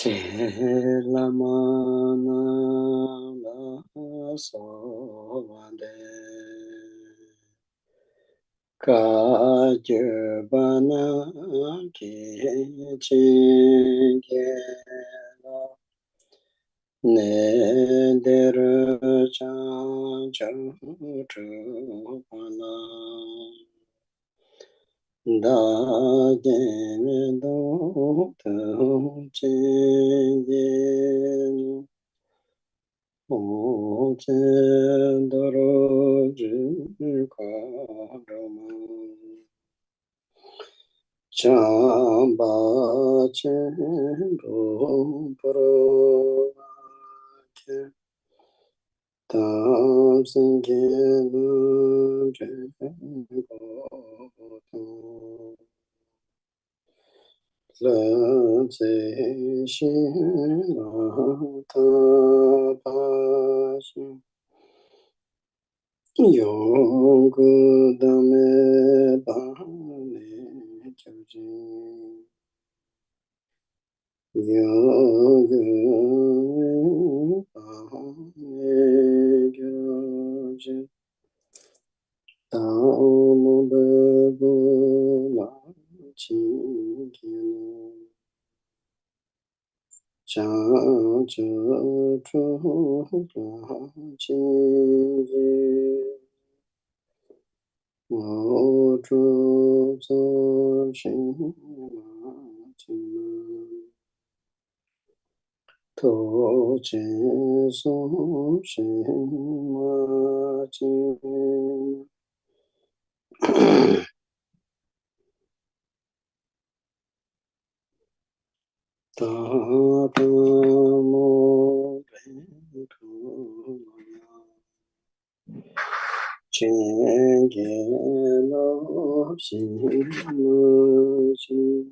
Selamana sovande kajubana kichingela nederu chanchutupana da do tu chingela O Chandra Karama Chamba Chandra Parvati Tam Singena Jagata Latse Shirata Pashi Yoga Dame Bhane Chaji Yoga Bhane Chaji Tamo Bebo Chingena Cha cha chu la ching mo chu zo ching ma ching to ching so ching ma ching ta ta mo ben tu ching lo ching ma ching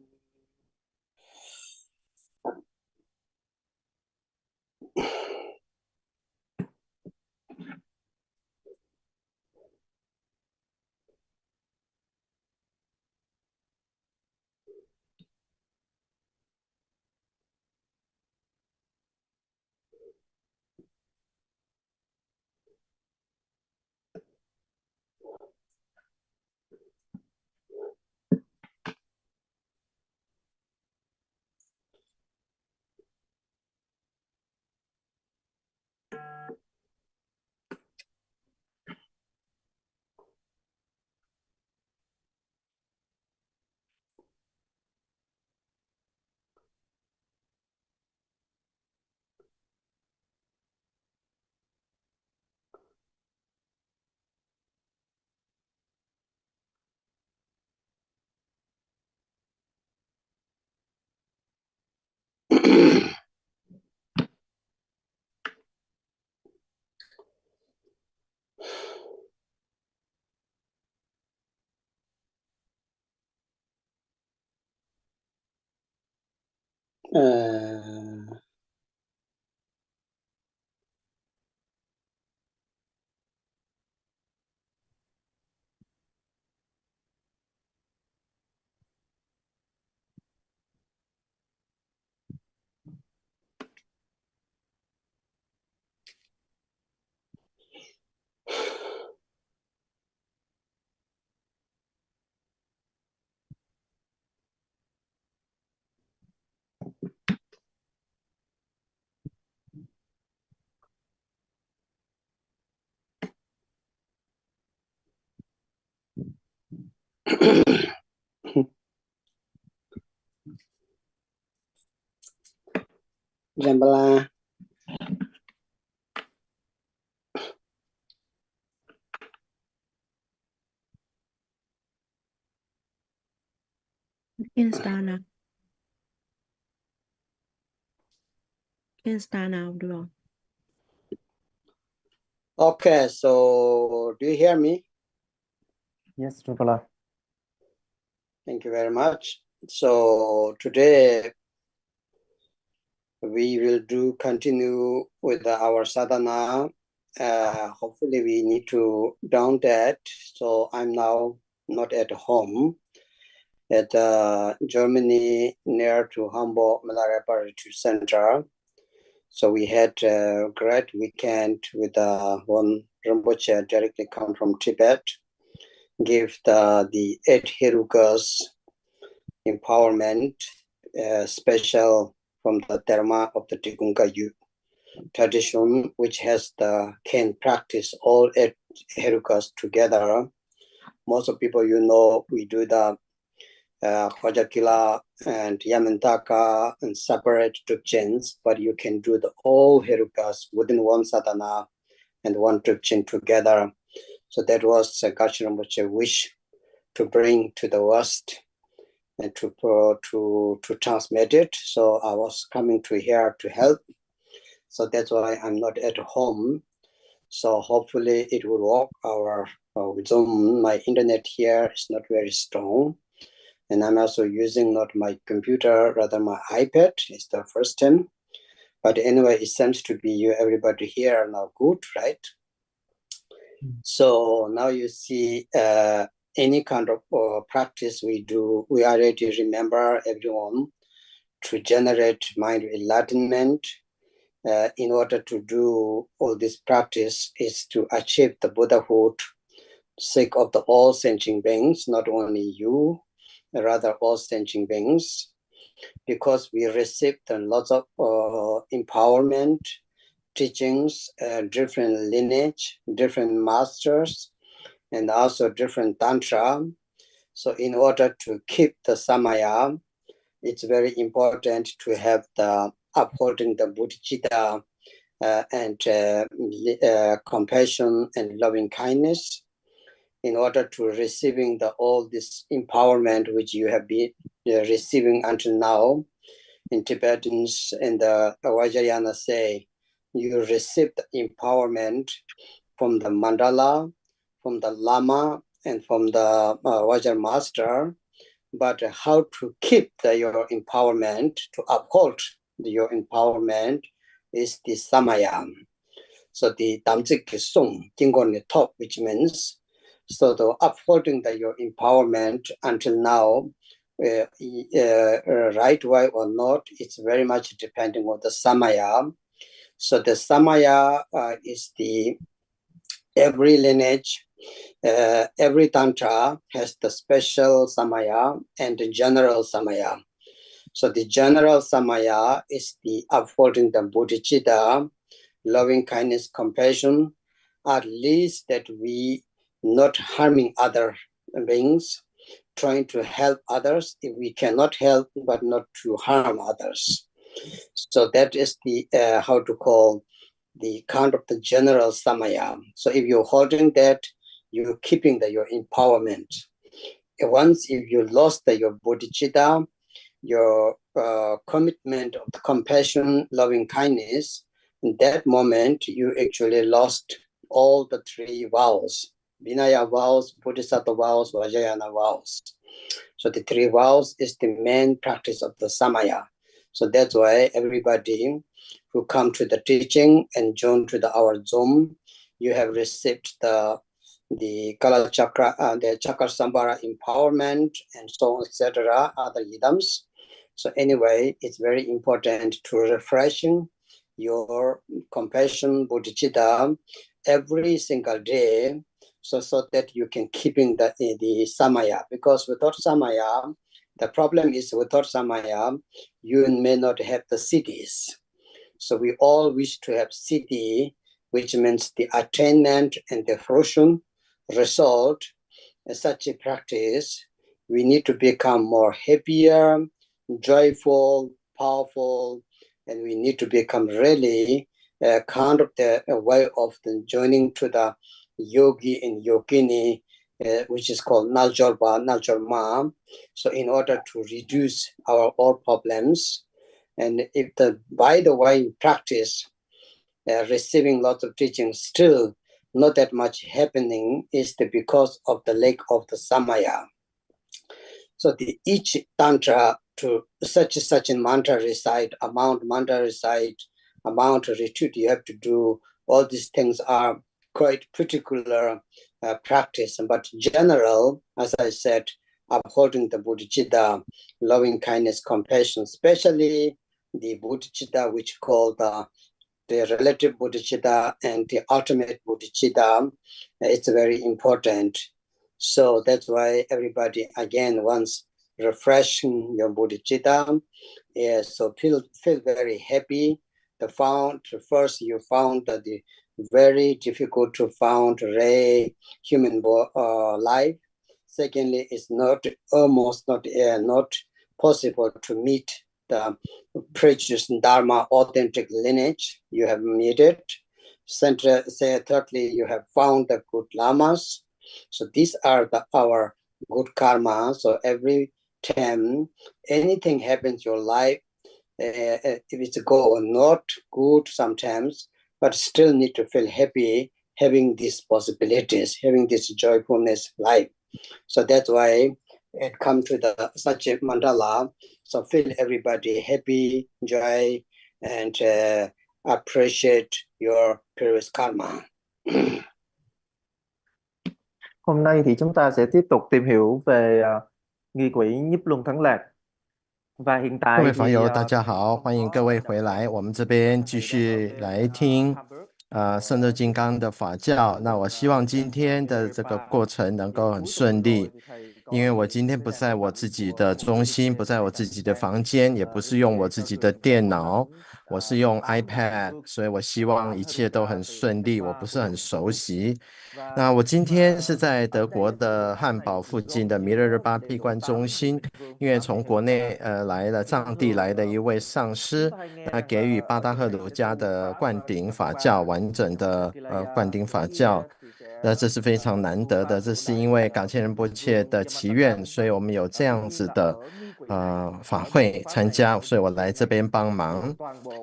Jambala Can start now. Can start now, được rồi. Okay, so do you hear me? Yes, Rupala. Thank you very much. So today we will continue with our sadhana. Hopefully we need to down that. So I'm now not at home. at Germany near to Hamburg Malaria Retreat Center. So we had a great weekend with one Rinpoche directly come from Tibet, give the 8 Herukas empowerment, special from the Dharma of the Tikungayu tradition, which has can practice all 8 Herukas together. Most of people, we do the Hojakila and Yamantaka and separate Drukchins, but you can do the all Herukas within one sadhana and one Drukchin together. So that was Gachi Rinpoche's wish to bring to the West and to transmit it. So I was coming to here to help. So that's why I'm not at home. So hopefully it will work. Our Zoom, my internet here is not very strong. And I'm also using not my computer, rather my iPad. It's the first time. But anyway, it seems to be everybody here are now good, right? So now you see any kind of practice we do, we already remember everyone to generate mind enlightenment. In order to do all this practice is to achieve the Buddhahood, sake of the all sentient beings, not only you, rather all sentient beings, because we received lots of empowerment, teachings, different lineage, different masters, and also different tantra. So in order to keep the samaya, it's very important to have the upholding the bodhicitta and compassion and loving kindness, in order to receiving all this empowerment which you have been receiving until now. In Tibetans and the Vajrayana say, you received empowerment from the mandala, from the lama, and from the Vajra master. But how to keep your empowerment, to uphold your empowerment, is the samaya. So the Damzik Sung, Jingon the top, which means, so the upholding your empowerment until now, right way or not, it's very much depending on the samaya. So the samaya is every lineage, every tantra has the special samaya and the general samaya. So the general samaya is the upholding the bodhicitta, loving kindness, compassion, at least that we not harming other beings, trying to help others if we cannot help, but not to harm others. So that is the how to call the kind of the general samaya. So if you're holding that, you're keeping your empowerment. Once if you lost your bodhicitta, your commitment of the compassion, loving kindness, in that moment you actually lost all the 3 vows: Vinaya vows, Bodhisattva vows, Vajrayana vows. So the 3 vows is the main practice of the samaya. So that's why everybody who come to the teaching and join to our Zoom, you have received the Kala Chakra, the Chakra Sambhara empowerment, and so on, etc., other idams. So anyway, it's very important to refreshing your compassion, bodhicitta, every single day, so that you can keeping the samaya. Because without samaya, the problem is without samaya, you may not have the siddhis. So we all wish to have siddhi, which means the attainment and the fruition result. Such a practice, we need to become more happier, joyful, powerful, and we need to become really kind of the way of the joining to the yogi and yogini, which is called Naljorba, Naljorma. So in order to reduce our all problems, and if by the way in practice, receiving lots of teaching, still not that much happening, is because of the lack of the samaya. So each tantra to such a mantra recite, amount mantra recite, amount retreat you have to do, all these things are quite particular practice. But general, as I said, upholding the bodhicitta, loving kindness, compassion, especially the bodhicitta which called the relative bodhicitta and the ultimate bodhicitta. It's very important. So that's why everybody again wants refreshing your bodhicitta. Yeah, so feel very happy. First you found the very difficult to found rare human life. Secondly, it's almost not possible to meet the precious Dharma authentic lineage. You have made it. Thirdly, you have found the good lamas. So these are our good karma. So every time anything happens in your life, if it's not good sometimes, but still need to feel happy having these possibilities, having this joyfulness life. So that's why it come to such a mandala. So feel everybody happy, joy, and appreciate your previous karma. Hôm nay thì chúng ta sẽ tiếp tục tìm hiểu về nghi quỹ nhiếp luân thắng lạc. Và hiện 各 tại 位 thì 房友，大家好，欢迎各位回来。我们这边继续来听圣热金刚的法教。那我希望今天的这个过程能够很顺利，因为我今天不在我自己的中心，不在我自己的房间，也不是用我自己的电脑，我是用 iPad， 所以我希望一切都很顺利。我不是很熟悉。那我今天是在德国的汉堡附近的弥勒日巴闭关中心，因为从国内来了藏地来的一位上师，给予巴达赫鲁家的灌顶法教完整的灌顶法教。那这是非常难得的，这是因为冈切仁波切的祈愿，所以我们有这样子的法会参加，所以我来这边帮忙。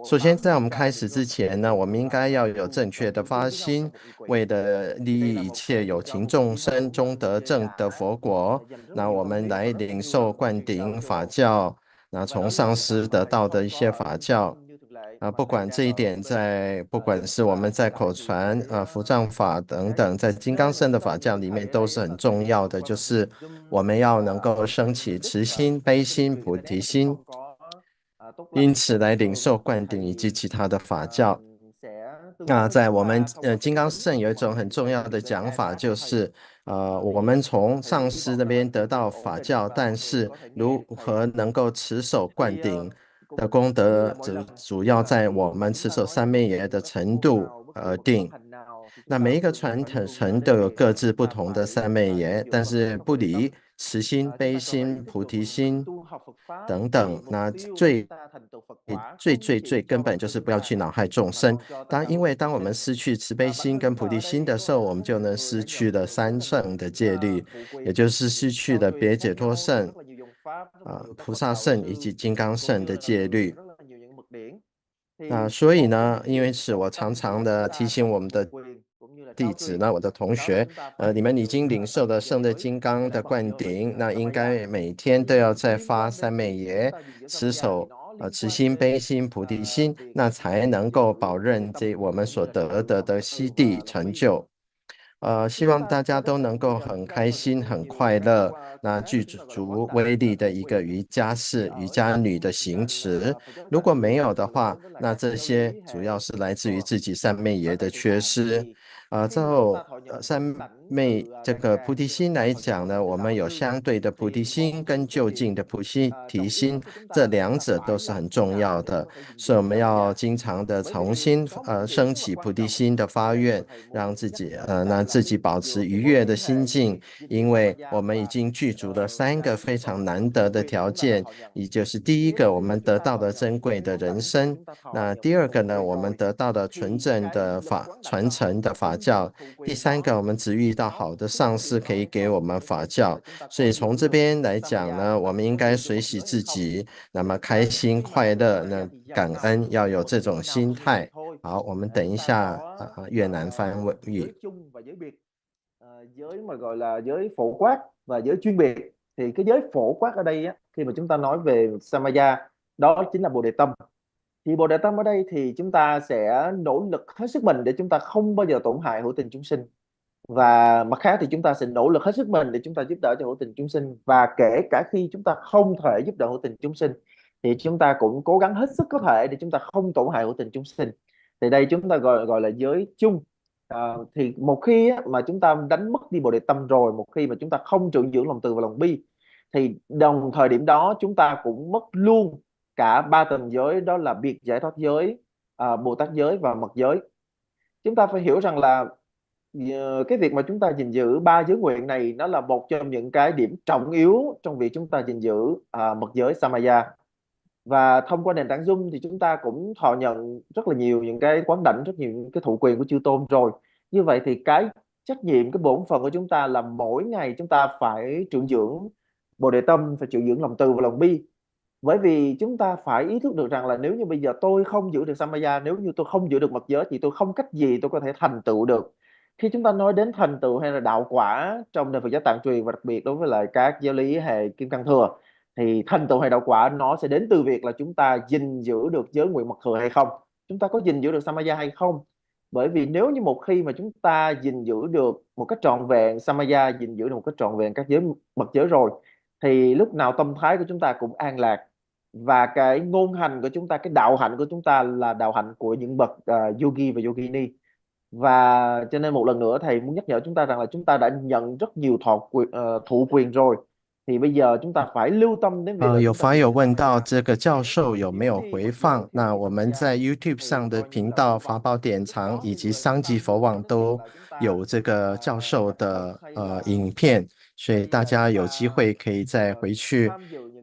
首先在我们开始之前呢，我们应该要有正确的发心，为了利益一切有情众生中得正的佛果，那我们来领受灌顶法教，那从上师得到的一些法教。不管这一点不管是我们在口传伏藏法等等，在金刚乘的法教里面都是很重要的，就是我们要能够升起慈心、悲心、菩提心，因此来领受灌顶以及其他的法教。那在我们金刚乘有一种很重要的讲法，就是我们从上师那边得到法教，但是如何能够持守灌顶的功德，主要在我们持守三昧耶的程度而定。那每一个传承都有各自不同的三昧耶，但是不离慈心、悲心、菩提心等等。那最根本就是不要去恼害众生。因为当我们失去慈悲心跟菩提心的时候，我们就能失去了三乘的戒律，也就是失去了别解脱乘、菩萨乘以及金刚乘的戒律。所以呢，因为是我常常的提醒我们的弟子呢，我的同学，你们已经领受了圣的金刚的灌顶，那应该每天都要再发三昧耶，持守慈心、悲心、菩提心，那才能够保证我们所得的悉地成就。希望大家都能够很开心、很快乐，那具足威力的一个瑜伽士、瑜伽女的行持。如果没有的话，那这些主要是来自于自己三昧耶的缺失。之后三昧这个菩提心来讲呢，我们有相对的菩提心跟就近的菩提心，这两者都是很重要的，所以我们要经常的重新升起菩提心的发愿，让自己保持愉悦的心境，因为我们已经具足了三个非常难得的条件，也就是第一个，我们得到的珍贵的人生；那第二个呢，我们得到的纯正的传承的法教；第三个，我们只遇到好的上师可以给我们法教。所以从这边来讲呢，我们应该随喜自己，那么开心快乐，那感恩，要有这种心态。好，我们等一下越南翻译。Giới mà gọi là giới phổ quát và giới chuyên biệt, thì cái giới phổ quát ở đây á, khi mà chúng ta nói về Samaya, đó chính là Bồ Đề Tâm. Thì Bồ Đề Tâm ở đây thì chúng ta sẽ nỗ lực hết sức mình để chúng ta không bao giờ tổn hại hữu tình chúng sinh. Và mặt khác thì chúng ta sẽ nỗ lực hết sức mình để chúng ta giúp đỡ cho hữu tình chúng sinh, và kể cả khi chúng ta không thể giúp đỡ hữu tình chúng sinh thì chúng ta cũng cố gắng hết sức có thể để chúng ta không tổn hại hữu tình chúng sinh. Thì đây chúng ta gọi là giới chung. Thì một khi á, mà chúng ta đánh mất đi bồ đề tâm rồi, một khi mà chúng ta không trụ dưỡng lòng từ và lòng bi, thì đồng thời điểm đó chúng ta cũng mất luôn cả ba tầng giới, đó là biệt giải thoát giới, Bồ Tát giới và mật giới. Chúng ta phải hiểu rằng là cái việc mà chúng ta gìn giữ ba giới nguyện này nó là một trong những cái điểm trọng yếu trong việc chúng ta gìn giữ mật giới Samaya. Và thông qua nền tảng Zoom thì chúng ta cũng thọ nhận rất là nhiều những cái quán đảnh, rất nhiều những cái thụ quyền của chư tôn rồi. Như vậy thì cái trách nhiệm, cái bổn phận của chúng ta là mỗi ngày chúng ta phải trụ dưỡng bồ đề tâm, phải trụ dưỡng lòng từ và lòng bi. Bởi vì chúng ta phải ý thức được rằng là nếu như bây giờ tôi không giữ được Samaya, nếu như tôi không giữ được mật giới thì tôi không cách gì tôi có thể thành tựu được. Khi chúng ta nói đến thành tựu hay là đạo quả trong nền Phật giáo Tạng truyền, và đặc biệt đối với lại các giáo lý hệ Kim Cang Thừa, thì thành tựu hay đạo quả nó sẽ đến từ việc là chúng ta gìn giữ được giới nguyện mật thừa hay không, chúng ta có gìn giữ được Samaya hay không. Bởi vì nếu như một khi mà chúng ta gìn giữ được một cách trọn vẹn Samaya, gìn giữ được một cách trọn vẹn các giới mật giới rồi, thì lúc nào tâm thái của chúng ta cũng an lạc, và cái ngôn hành của chúng ta, cái đạo hạnh của chúng ta là đạo hạnh của những bậc yogi và yogini. Và cho nên một lần nữa thầy muốn nhắc nhở chúng ta rằng là chúng ta đã nhận rất nhiều thụ quyền rồi, thì bây giờ chúng ta phải lưu tâm đến việc là 有 chúng ta 法 giữ 友 được 问到 Samaya. 这个教授有没有回放？那我们在 YouTube 上的频道法宝典藏以及商级佛网都有这个教授的影片，所以大家有机会可以再回去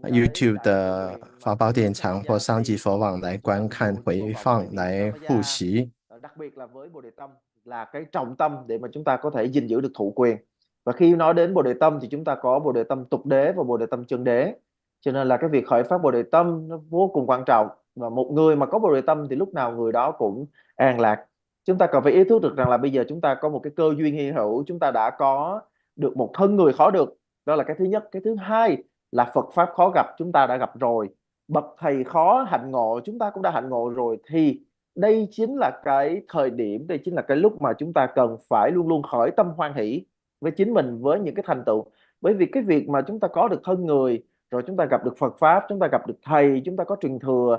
YouTube 的法宝典藏或商级佛网来观看回放，来复习。 Đặc biệt là với Bồ Đề Tâm là cái trọng tâm để mà chúng ta có thể gìn giữ được thụ quyền. Và khi nói đến Bồ Đề Tâm thì chúng ta có Bồ Đề Tâm tục đế và Bồ Đề Tâm chân đế. Cho nên là cái việc khởi phát Bồ Đề Tâm nó vô cùng quan trọng. Và một người mà có Bồ Đề Tâm thì lúc nào người đó cũng an lạc. Chúng ta cần phải ý thức được rằng là bây giờ chúng ta có một cái cơ duyên hy hữu, chúng ta đã có được một thân người khó được. Đó là cái thứ nhất. Cái thứ hai là Phật Pháp khó gặp, chúng ta đã gặp rồi. Bậc thầy khó hạnh ngộ, chúng ta cũng đã hạnh ngộ rồi. Thì đây chính là cái thời điểm, đây chính là cái lúc mà chúng ta cần phải luôn luôn khởi tâm hoan hỷ với chính mình, với những cái thành tựu. Bởi vì cái việc mà chúng ta có được thân người, rồi chúng ta gặp được Phật Pháp, chúng ta gặp được thầy, chúng ta có truyền thừa,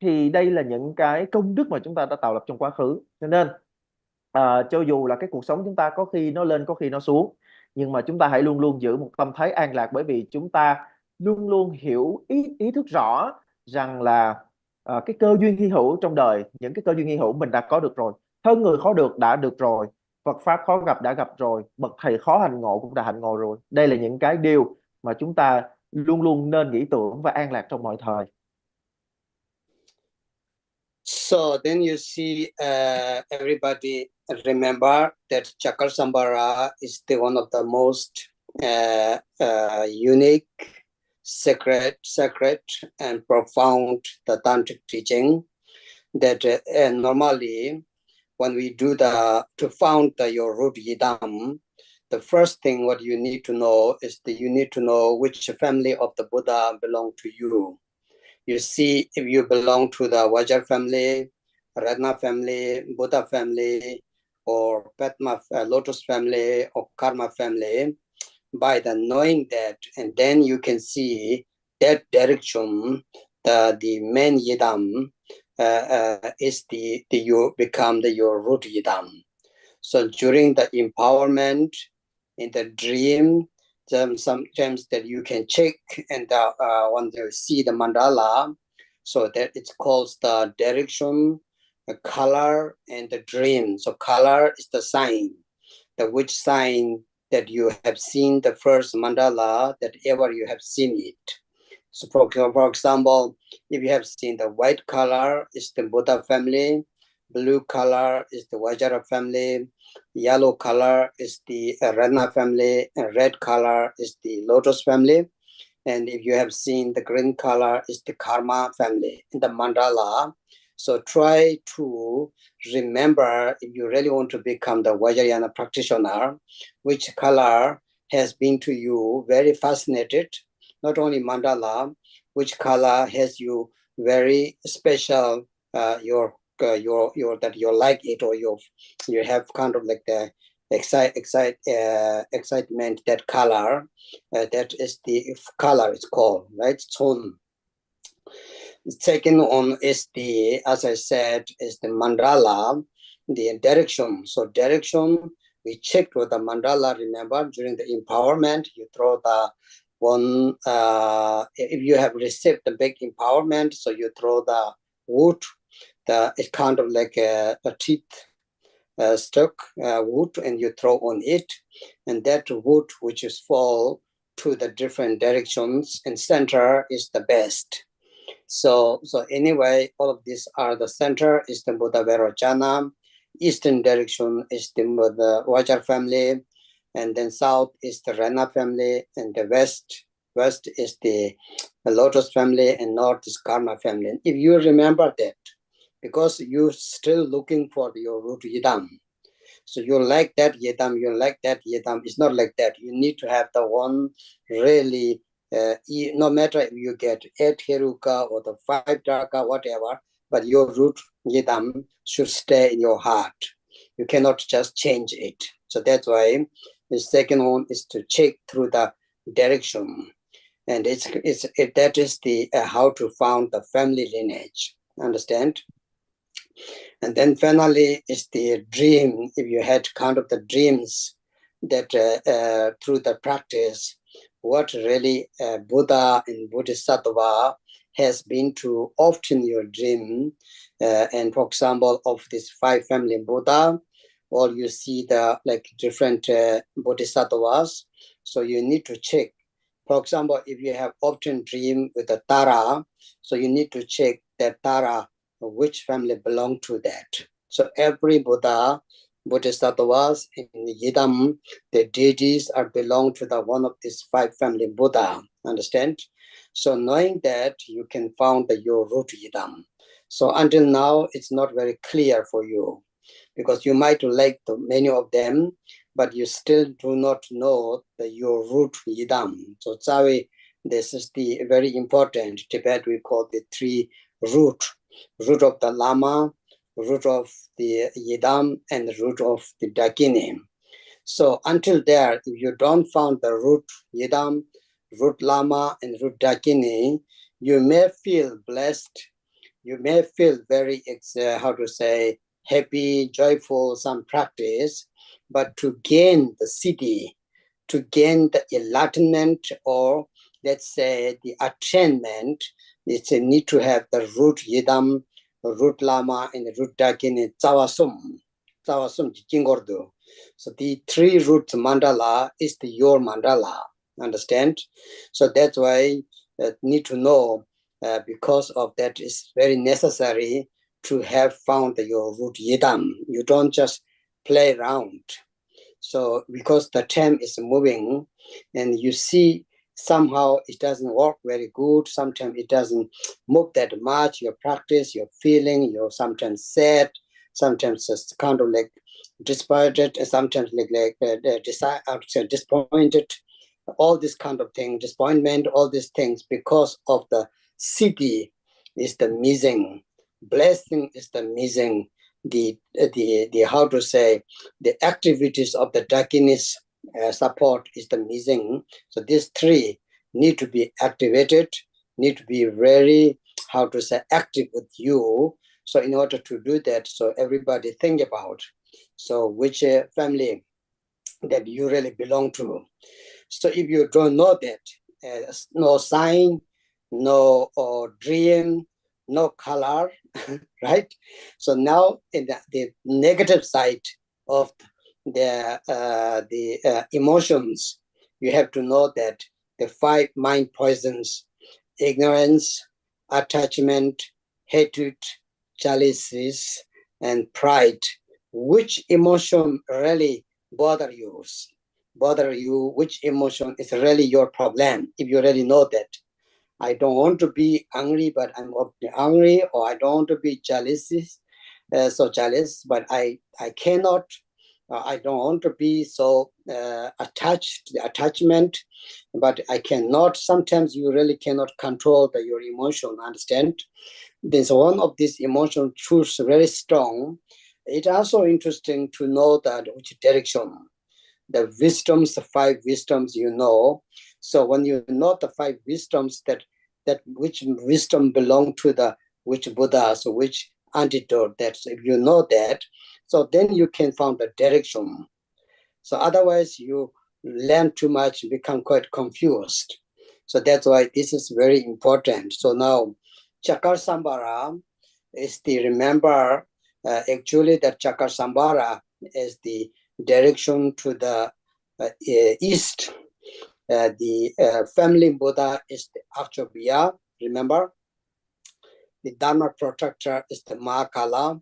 thì đây là những cái công đức mà chúng ta đã tạo lập trong quá khứ. Cho nên cho dù là cái cuộc sống chúng ta có khi nó lên, có khi nó xuống, nhưng mà chúng ta hãy luôn luôn giữ một tâm thái an lạc, bởi vì chúng ta luôn luôn hiểu ý thức rõ rằng là cái cơ duyên hy hữu trong đời, những cái cơ duyên hy hữu mình đã có được rồi. Thân người khó được đã được rồi, Phật Pháp khó gặp đã gặp rồi, bậc thầy khó hành ngộ cũng đã hành ngộ rồi. Đây là những cái điều mà chúng ta luôn luôn nên nghĩ tưởng và an lạc trong mọi thời. So then you see, everybody remember that Chakasambara is one of the most unique, sacred and profound the tantric teaching that normally when we do to found your root yidam, the first thing what you need to know is that you need to know which family of the Buddha belong to you. You see, if you belong to the Vajra family, Ratna family, Buddha family, or Padma Lotus family, or Karma family, by the knowing that, and then you can see that direction, the main yidam is you become your root yidam. So during the empowerment in the dream, sometimes that you can check and when you see the mandala, so that it's called the direction, the color, and the dream. So color is the sign, the which sign that you have seen the first mandala that ever you have seen it. So for example, if you have seen the white color, is the Buddha family, blue color is the Vajra family, yellow color is the Ratna family, and red color is the Lotus family. And if you have seen the green color is the Karma family in the mandala. So try to remember, if you really want to become the Vajrayana practitioner, which color has been to you very fascinated, not only mandala, which color has you very special, your that you like it, or you have kind of like excitement, that color, that is the color it's called, right? Tone. Second one is the, as I said, is the mandala, the direction. So direction, we checked with the mandala, remember, during the empowerment, you throw the one, if you have received the big empowerment, so you throw the wood, it's kind of like a teeth stuck wood, and you throw on it, and that wood which is fall to the different directions and center is the best. So anyway, all of these are the center is the Buddha Vairocana, eastern direction is the Vajra family, and then south is the Rana family, and the west is the Lotus family, and north is Karma family. And if you remember that, because you're still looking for your root yidam, so you like that yidam, you like that yidam. It's not like that. You need to have the one really. No matter if you get 8 Heruka or the 5 Dharaka, whatever, but your root yidam should stay in your heart. You cannot just change it. So that's why the second one is to check through the direction, and that is the how to found the family lineage. Understand? And then finally is the dream. If you had kind of the dreams that through the practice, what really Buddha and Bodhisattva has been to often your dream. And for example, of this 5 family Buddha, or you see the like different Bodhisattvas. So you need to check. For example, if you have often dream with a Tara, so you need to check that Tara, which family belong to that. So every Buddha, Bodhisattvas in Yidam, the deities are belong to the one of these 5 family Buddha. Understand? So knowing that, you can found your root Yidam. So until now, it's not very clear for you, because you might like many of them, but you still do not know your root Yidam. So Tsawi, this is the very important. Tibet we call the 3 root of the Lama, root of the Yidam, and the root of the Dakini. So until there, if you don't found the root Yidam, root Lama, and root Dakini, you may feel blessed. You may feel very, happy, joyful, some practice, but to gain the siddhi, to gain the enlightenment, or let's say the attainment, it's a need to have the root Yidam, root Lama, and the root Dakini, Tsawasum Jingordu. So the 3 root mandala is your mandala. Understand? So that's why need to know, because of that is very necessary to have found your root Yidam. You don't just play around. So because the time is moving, and you see somehow it doesn't work very good, sometimes it doesn't move that much, your practice, your feeling, you're sometimes sad, sometimes just kind of like disappointed, sometimes disappointed, all this kind of thing, disappointment, all these things, because of the siddhi is the missing, blessing is the missing, the how to say, the activities of the Dakinis support is the missing. So these 3 need to be activated, need to be very, how to say, active with you. So in order to do that, so everybody think about, so which family that you really belong to. So if you don't know that, no sign, no dream, no color, right? So now in the negative side of the emotions, you have to know that the 5 mind poisons: ignorance, attachment, hatred, jealousies, and pride. Which emotion really bother you? Which emotion is really your problem? If you really know that, I don't want to be angry, but I'm angry, or I don't want to be jealous, but I cannot. I don't want to be so attached, the attachment, but I cannot. Sometimes you really cannot control your emotion. Understand? There's one of these emotions choose very strong. It's also interesting to know that which direction, the wisdoms, the 5 wisdoms, you know. So when you know the 5 wisdoms, that which wisdom belong to the which Buddha, so which antidote, that if you know that, so then you can find the direction. So otherwise you learn too much, become quite confused. So that's why this is very important. So now Chakar is the, remember, actually the Chakar is the direction to the east. The family Buddha is the Akshobhya, remember? The Dharma protector is the Mahakala.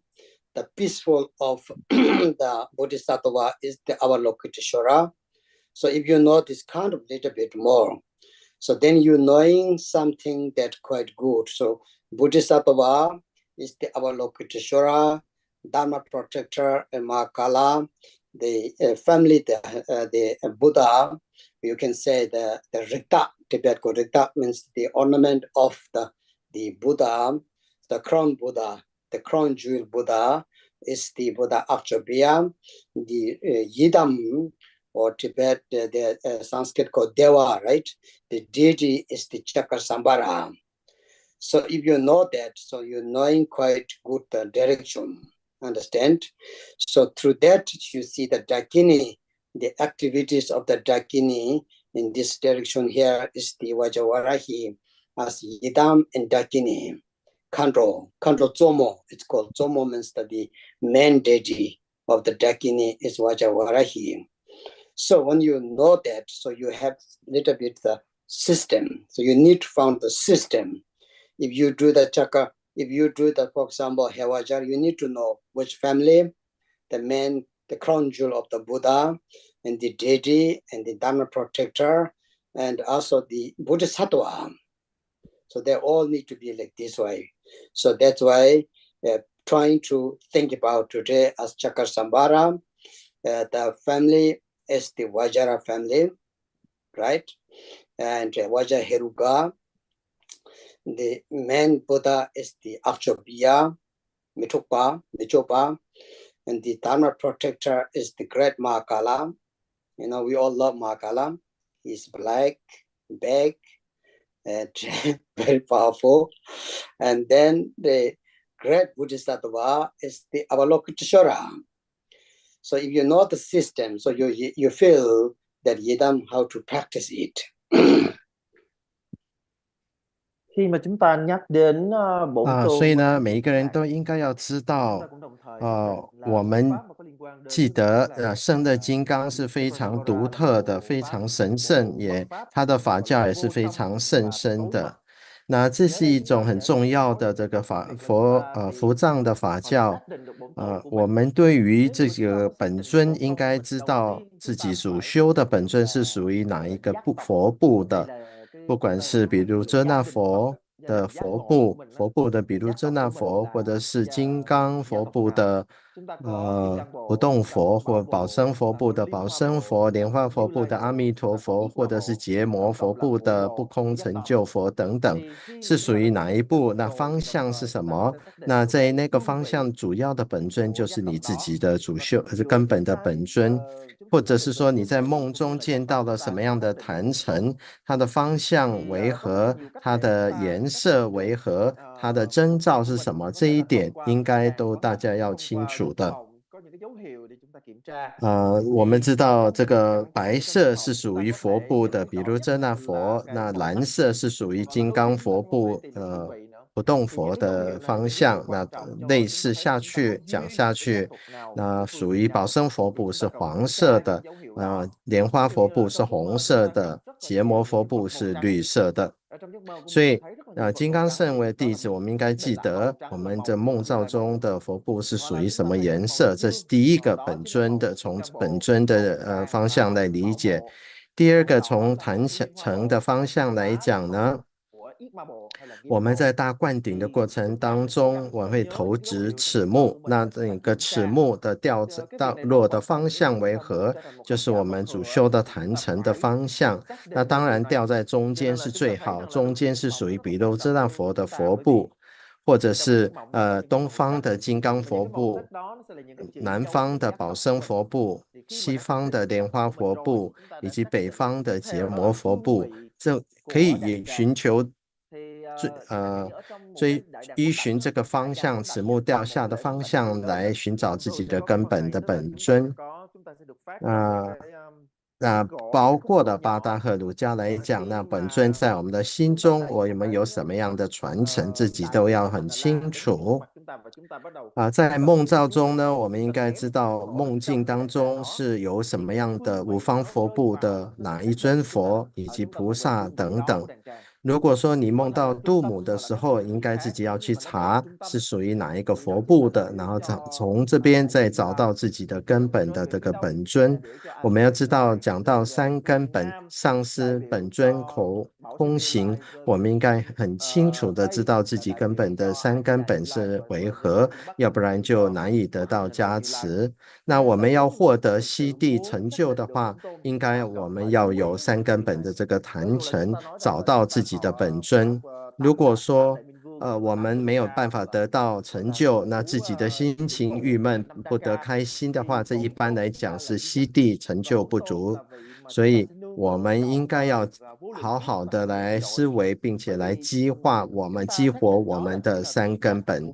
The peaceful of the Bodhisattva is the Avalokiteshvara. So if you know this kind of little bit more, so then you're knowing something that quite good. So Bodhisattva is the Avalokiteshvara, Dharma protector, and Mahakala. The family, the Buddha, you can say the Rikta, Tibetan Rikta means the ornament of the Buddha, the crown Buddha, the crown jewel Buddha is the Buddha Akshobhya. The Yidam, or Tibet, the Sanskrit called Deva, right? The deity is the Chakra. So if you know that, so you're knowing quite good direction, understand? So through that, you see the Dakini, the activities of the Dakini in this direction here is the Vajavarahi as Yidam and Dakini. Kandro Zomo, it's called Zomo, means that the main deity of the Dakini is Vajavarahi. So when you know that, so you have a little bit the system. So you need to find the system. If you do the chakra, if you do the, for example, Hewajar, you need to know which family, the main, the crown jewel of the Buddha, and the deity, and the Dharma protector, and also the Bodhisattva. So they all need to be like this way. So that's why trying to think about today as Chakra Sambhara, the family is the Vajra family, right? And Vajraheruka, the main Buddha is the Akshobhya, Michopa, and the Dharma protector is the great Mahakala. You know, we all love Mahakala. He's black, big, and very powerful. And then the great Bodhisattva is the Avalokiteshvara. So if you know the system, so you feel that Yidam how to practice it. Khi mà chúng ta nhắc đến bổn 所 tôn 以呢，每一个人都应该要知 chúng 道 ta cũng đồng thời 我们 pháp mà có liên quan đến 记 bổn 得 tôn là 圣的金刚是非常独特的，非常神圣，也它的法教也是非常甚深的。那这是一种很重要的这个佛藏的法教。我们对于这个本尊应该知道自己所修的本尊是属于哪一个佛部的，不管是比如遮那佛的佛部的，比如遮那佛，或者是金刚佛部的不动佛，或宝生佛部的宝生佛，莲花佛部的阿弥陀佛，或者是结魔佛部的不空成就佛等等，是属于哪一部？那方向是什么？那在那个方向主要的本尊就是你自己的主修根本的本尊，或者是说你在梦中见到了什么样的坛城，它的方向为何，它的颜色为何，它的征兆是什么，这一点应该都大家要清楚的。我们知道这个白色是属于佛部的，比如遮那佛，那蓝色是属于金刚佛部不动佛的方向。那类似下去讲下去，那属于宝生佛部是黄色的，莲花佛部是红色的，结魔佛部是绿色的。所以金刚圣为弟子，我们应该记得我们的梦兆中的佛部是属于什么颜色，这是第一个本尊的，从本尊的方向来理解。第二个，从坛城的方向来讲呢，我们在大灌顶的过程当中，我会投掷尺木，那这个尺木的掉落的方向为何？就是我们主修的坛城的方向。那当然掉在中间是最好，中间是属于比丘遮那佛的佛部，或者是东方的金刚佛部、南方的宝生佛部、西方的莲花佛部，以及北方的结摩佛部，这可以也寻求依循这个方向，此木掉下的方向来寻找自己的根本的本尊。那包括了八大和儒家来讲，那本尊在我们的心中，我们有什么样的传承，自己都要很清楚。在梦兆中呢，我们应该知道梦境当中是有什么样的五方佛部的哪一尊佛以及菩萨等等。如果说你梦到度母的时候，应该自己要去查是属于哪一个佛部的，然后从这边再找到自己的根本的这个本尊。我们要知道，讲到三根本、上师、本尊、空行，我们应该很清楚的知道自己根本的三根本是为何，要不然就难以得到加持。那我们要获得悉地成就的话，应该我们要有三根本的这个坛城，找到自己的本尊。如果说我们没有办法得到成就，那自己的心情郁闷，不得开心的话，这一般来讲是悉地成就不足。所以我们应该要好好的来思维，并且来激活我们的三根本。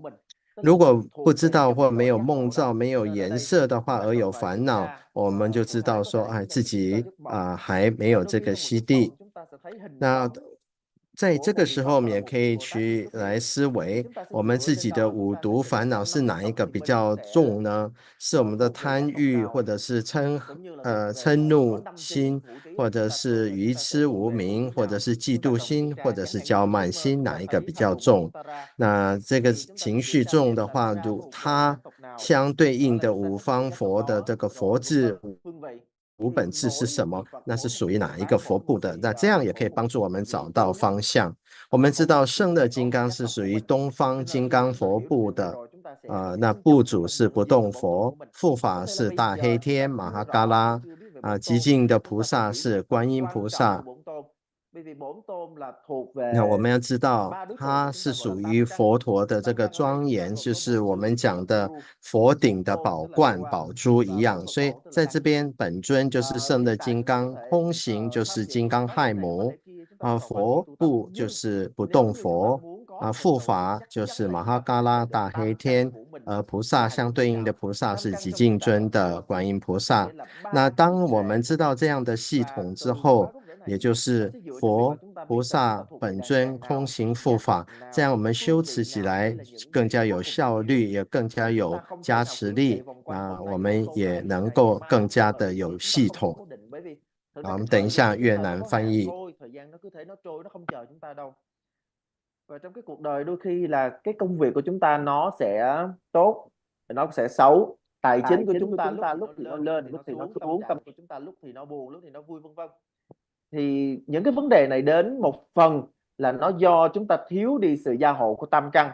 如果不知道或没有梦兆、没有颜色的话而有烦恼，我们就知道说，自己还没有这个悉地。那在这个时候，我们也可以去来思维，我们自己的五毒烦恼是哪一个比较重呢？是我们的贪欲，或者是嗔怒心，或者是愚痴无明，或者是嫉妒心，或者是骄慢心，哪一个比较重？那这个情绪重的话，它相对应的五方佛的这个佛字五本质是什么？那是属于哪一个佛部的？那这样也可以帮助我们找到方向。我们知道胜乐金刚是属于东方金刚佛部的，那部主是不动佛，护法是大黑天马哈嘎拉，极静的菩萨是观音菩萨。那我们要知道，它是属于佛陀的这个庄严，就是我们讲的佛顶的宝冠、宝珠一样。所以在这边，本尊就是胜乐金刚，空行就是金刚亥母，佛部就是不动佛，护法就是马哈嘎拉大黑天，菩萨相对应的菩萨是极静尊的观音菩萨。那当我们知道这样的系统之后，也就是佛、菩萨、本尊、空行、护法，这样我们修持起来更加有效率，也更加有加持力，我们也能够更加的有系统。好，我们等一下越南翻译。Và trong cái cuộc đời đôi khi là cái công việc của chúng ta nó sẽ tốt, nó sẽ xấu. Tài chính của chúng ta lúc thì nó lên, lúc thì nó xuống, tâm của chúng ta lúc thì nó buồn, lúc thì nó vui, vân vân. Thì những cái vấn đề này đến một phần là nó do chúng ta thiếu đi sự gia hộ của tam căn.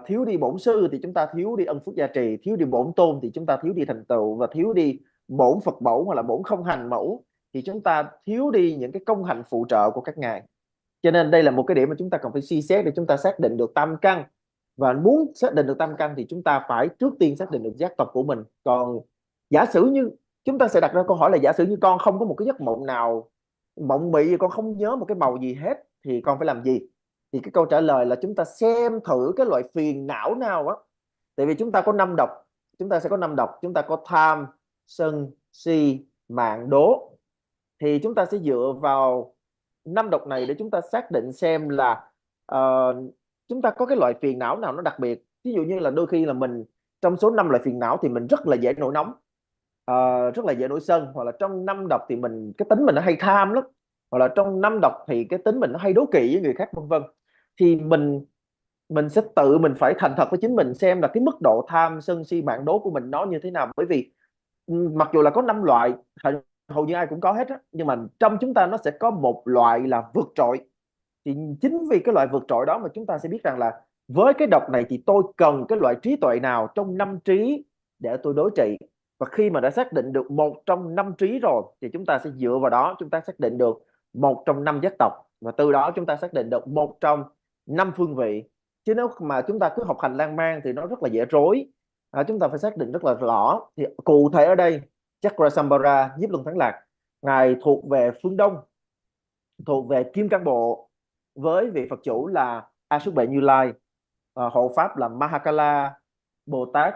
Thiếu đi bổn sư thì chúng ta thiếu đi ân phước gia trì, thiếu đi bổn tôn thì chúng ta thiếu đi thành tựu, và thiếu đi bổn Phật mẫu hoặc là bổn không hành mẫu thì chúng ta thiếu đi những cái công hạnh phụ trợ của các ngài. Cho nên đây là một cái điểm mà chúng ta cần phải suy xét để chúng ta xác định được tam căn. Và muốn xác định được tam căn thì chúng ta phải trước tiên xác định được giác tộc của mình. Còn giả sử như chúng ta sẽ đặt ra câu hỏi là giả sử như con không có một cái giấc mộng nào mộng mị, con không nhớ một cái màu gì hết thì con phải làm gì? Thì cái câu trả lời là chúng ta xem thử cái loại phiền não nào á. Tại vì chúng ta có 5 độc, chúng ta sẽ có 5 độc, chúng ta có tham, sân, si, mạn, đố. Thì chúng ta sẽ dựa vào 5 độc này để chúng ta xác định xem là chúng ta có cái loại phiền não nào nó đặc biệt. Ví dụ như là đôi khi là mình trong số 5 loại phiền não thì mình rất là dễ nổi nóng, rất là dễ nổi sân, hoặc là trong 5 độc thì cái tính mình nó hay tham lắm, hoặc là trong 5 độc thì cái tính mình nó hay đố kỵ với người khác, vân vân. Thì mình sẽ tự mình phải thành thật với chính mình xem là cái mức độ tham sân si mạn đố của mình nó như thế nào. Bởi vì mặc dù là có 5 loại, hầu như ai cũng có hết á, nhưng mà trong chúng ta nó sẽ có một loại là vượt trội. Thì chính vì cái loại vượt trội đó mà chúng ta sẽ biết rằng là với cái độc này thì tôi cần cái loại trí tuệ nào trong 5 trí để tôi đối trị. Và khi mà đã xác định được một trong 5 trí rồi thì chúng ta sẽ dựa vào đó chúng ta xác định được một trong 5 giác tộc, và từ đó chúng ta xác định được một trong 5 phương vị. chứ nếu mà chúng ta cứ học hành lan man thì nó rất là dễ rối. Chúng ta phải xác định rất là rõ. Thì cụ thể ở đây Chakrasambhara, nhiếp luân thắng lạc, ngài thuộc về phương Đông, thuộc về kim cang bộ, với vị Phật chủ là A Xúc Bệ Như Lai, hộ pháp là Mahakala Bồ Tát,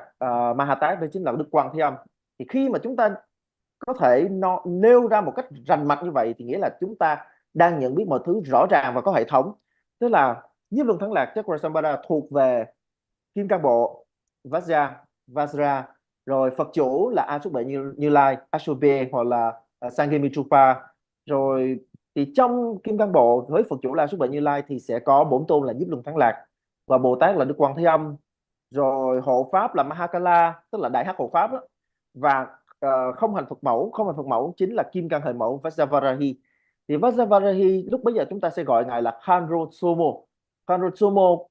Mahatát, đó chính là Đức Quan Thế Âm. Thì khi mà chúng ta có thể nêu ra một cách rành mạch như vậy thì nghĩa là chúng ta đang nhận biết mọi thứ rõ ràng và có hệ thống. Tức là nhiếp luân thắng lạc Chakrasambhara thuộc về kim cang bộ, Vajra, rồi Phật chủ là A Xúc Bệ Như Lai, Ashobhe hoặc là Sanghamitruppa. Rồi thì trong kim cang bộ với Phật chủ là A Xúc Bệ Như Lai thì sẽ có bổn tôn là nhiếp luân thắng lạc, và Bồ Tát là Đức Quan Thế Âm, rồi hộ pháp là Mahakala, tức là đại hắc hộ pháp đó. Và không hành Phật mẫu chính là kim cang hệ mẫu Vajravarahi. Thì Vajravarahi lúc bấy giờ chúng ta sẽ gọi ngài là Khanrosomo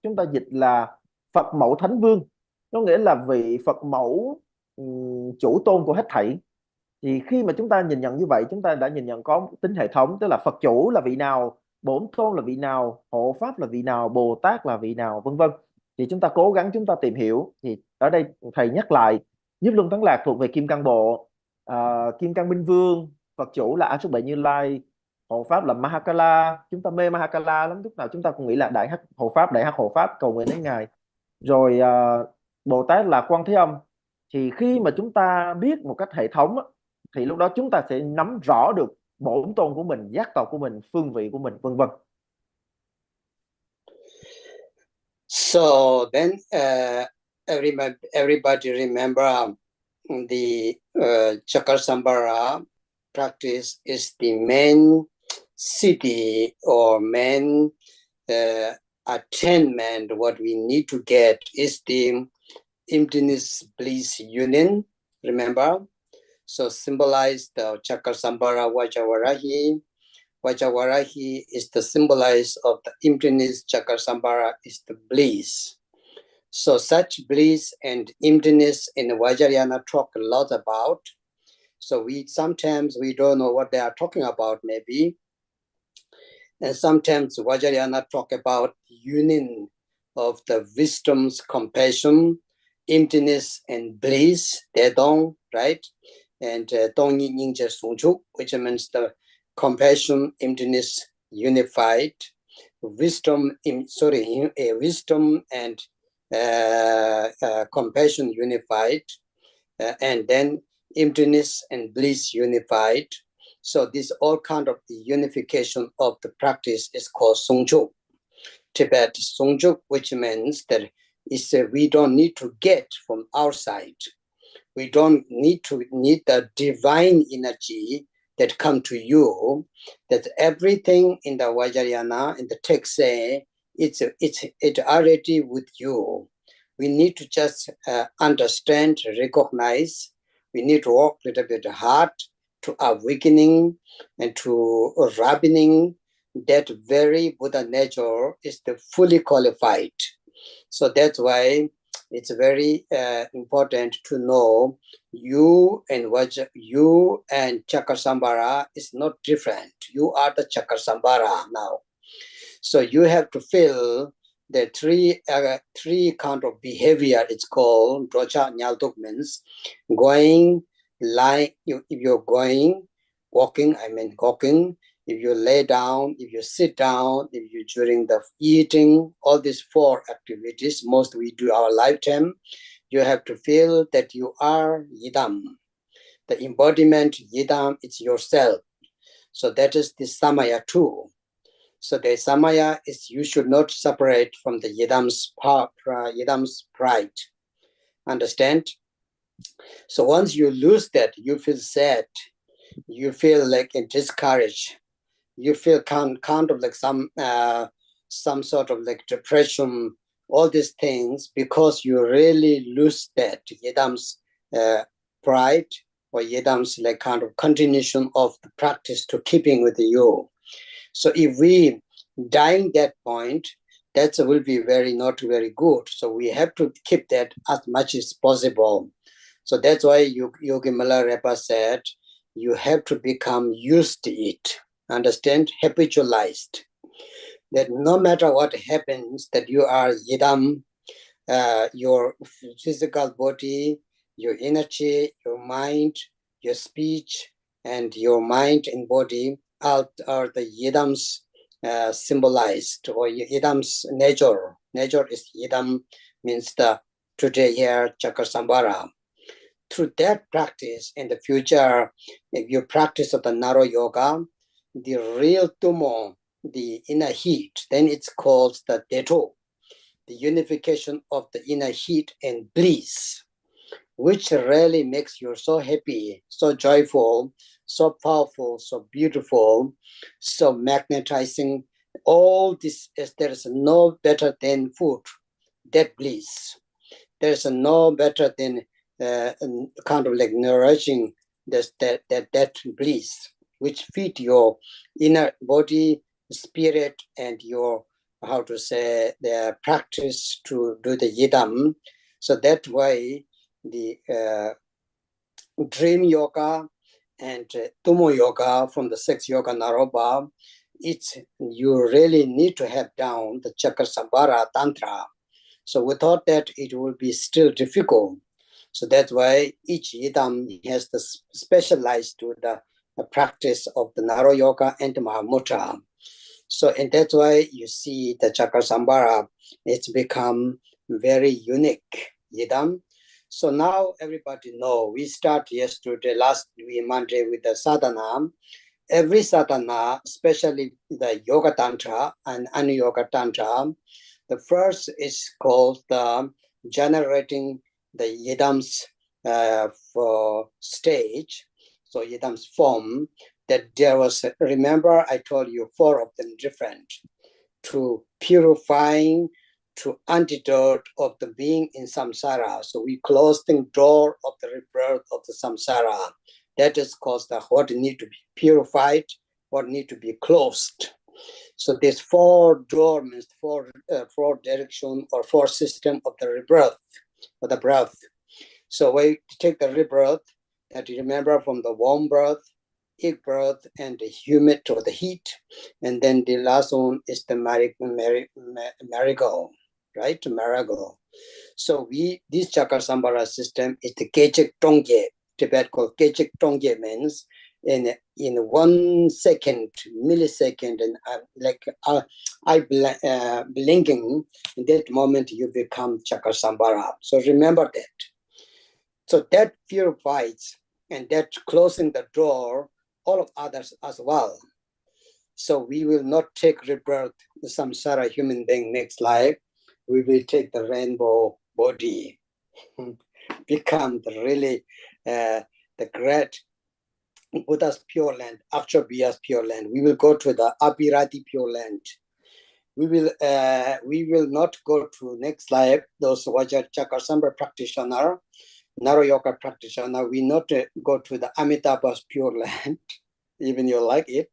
chúng ta dịch là Phật mẫu Thánh Vương, có nghĩa là vị Phật mẫu chủ tôn của hết thảy. Thì khi mà chúng ta nhìn nhận như vậy, chúng ta đã nhìn nhận có tính hệ thống, tức là Phật chủ là vị nào, bổn tôn là vị nào, hộ pháp là vị nào, Bồ Tát là vị nào, vân vân. Thì chúng ta cố gắng chúng ta tìm hiểu. Thì ở đây thầy nhắc lại, nhiếp luân thắng lạc thuộc về kim cang bộ, kim cang minh vương, Phật chủ là A Xúc Bệ Như Lai, hộ pháp là Mahakala. Chúng ta mê Mahakala lắm, lúc nào chúng ta cũng nghĩ là đại hắc hộ pháp, cầu nguyện đến ngài. Rồi Bồ Tát là Quan Thế Âm. Thì khi mà chúng ta biết một cách hệ thống thì lúc đó chúng ta sẽ nắm rõ được bổn tôn của mình, giác tộc của mình, phương vị của mình, vân vân. So then everybody remember the Chakrasambhara practice is the main city or main attainment. What we need to get is the emptiness bliss union, remember? So symbolize the Chakrasambhara Vajravarahi. Vajravarahi is the symbolize of the emptiness. Chakrasambhara is the bliss. So such bliss and emptiness in Vajrayana talk a lot about. So sometimes we don't know what they are talking about, maybe. And sometimes Vajrayana talk about union of the wisdom's compassion, emptiness and bliss, Dedong, right? And Dong Yin Jie Sung Chu, which means the compassion, emptiness unified, wisdom and compassion unified, and then emptiness and bliss unified. So this all kind of the unification of the practice is called Songjuk. Tibet Songjuk, which means that we don't need to get from outside. We don't need the divine energy that come to you. That everything in the Vajrayana, in the text say, it's already with you. We need to just understand, recognize. We need to work a little bit hard to awakening and to ravening. That very Buddha nature is the fully qualified. So that's why it's very important to know you and Chakrasambhara is not different. You are the Chakrasambhara now. So you have to feel the three kind of behavior. It's called Drocha Nyaltuk, means going, lying. If you're going, walking, if you lay down, if you sit down, if you during the eating, all these four activities, most we do our lifetime, you have to feel that you are Yidam. The embodiment Yidam, it's yourself. So that is the Samaya too. So the Samaya is you should not separate from the Yidam's pride. Understand? So once you lose that, you feel sad. You feel like discouraged. You feel kind of like some sort of like depression, all these things, because you really lose that Yidam's pride or Yidam's like kind of continuation of the practice to keeping with you. So if we dying that point, that will be not very good. So we have to keep that as much as possible. So that's why Yogi Malarapa said, you have to become used to it. Understand? Habitualized. that no matter what happens, that you are yidam, your physical body, your energy, your mind, your speech, and your mind and body are the yidams symbolized, or yidam's nature. Nature is yidam, means the today here chakra Through that practice in the future, if you practice of the Naro Yoga, the real tumo, the inner heat, then it's called the deto, the unification of the inner heat and bliss, which really makes you so happy, so joyful, so powerful, so beautiful, so magnetizing. All this, there is no better than food, that bliss. There is no better than kind of like nourishing that bliss, which feed your inner body, spirit, and your, how to say, the practice to do the yidam. So that way, the dream yoga and tumo yoga from the 6 yoga naroba, you really need to have down the chakra tantra. So we thought that it will be still difficult. So that's why each yidam has the specialized to the practice of the Naro Yoga and the Mahamudra. So, and that's why you see the Chakra Sambhara, it's become very unique yidam. So now everybody know, we start yesterday, last week, Monday with the sadhana. Every sadhana, especially the Yoga Tantra and Anu-Yoga Tantra, the first is called the generating the yidam's for stage, so yidam's form, that there was, remember I told you 4 of them different, to purifying, to antidote of the being in samsara. So we close the door of the rebirth of the samsara. That is called the what need to be purified, what need to be closed. So this 4 door means 4 direction or 4 system of the rebirth, or the breath. So we take the rebirth that you remember from the warm breath, egg breath, and the humid or the heat. And then the last one is the marigold, right? Marigold. So this chakra sambhara system is the Gejik Tongye. Tibet called Gejik Tongye means in 1 second, millisecond, and eye blinking, in that moment you become chakra sambhara. So remember that. So that purifies, and that closing the door, all of others as well. So we will not take rebirth, the samsara human being next life. We will take the rainbow body, become the really the great Buddha's pure land, Akshabhya's pure land. We will go to the Abhirati pure land. We will not go to next life. Those who are Chakasambhara practitioner, Naro Yoga practitioner, we not go to the Amitabha's pure land, even you like it,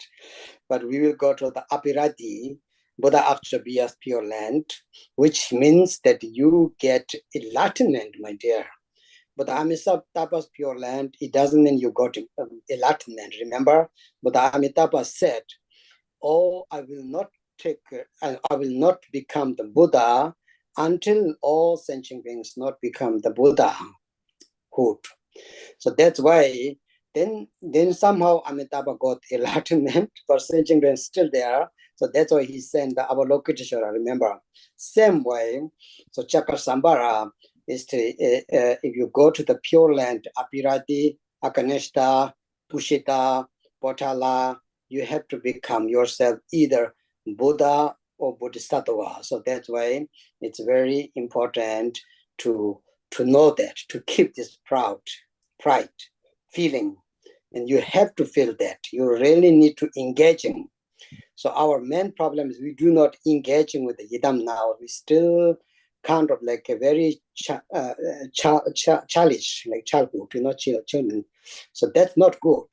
but we will go to the Abhirati, Buddha Akshabhya's pure land, which means that you get enlightenment, my dear. But Amitabha's pure land, it doesn't mean you got enlightenment. Remember, but Amitabha said, "Oh, I will not become the Buddha until all sentient beings not become the Buddhahood." So that's why then somehow Amitabha got enlightenment, but sentient beings still there. So that's why he sent the Avalokiteshvara. Remember, same way. So Chakasambhara is to, if you go to the pure land, Abhirati, Akaneshta, Pushita, Potala, you have to become yourself either Buddha or Bodhisattva. So that's why it's very important to know that, to keep this pride feeling. And you have to feel that. You really need to engage in. So our main problem is we do not engaging with the Yidam now. We still kind of like a very childish, like childhood, children. So that's not good.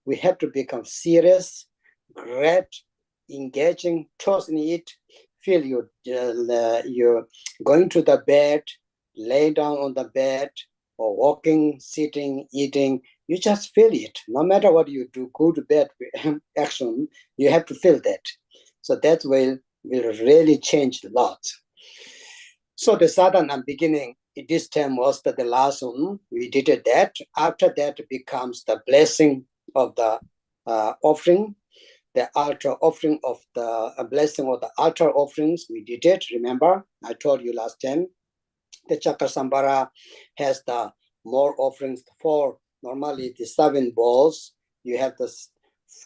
We have to become serious, great, engaging, trust in it. Feel you're going to the bed, lay down on the bed, or walking, sitting, eating. You just feel it. No matter what you do, go to bed, action, you have to feel that. So that way will really change a lot. So the sadhana beginning, this time was the last one. We did that. After that becomes the blessing of the offering, the altar offering of the blessing of the altar offerings. We did it. Remember, I told you last time. The Chakasambhara has the more offerings for normally the 7 bowls. You have the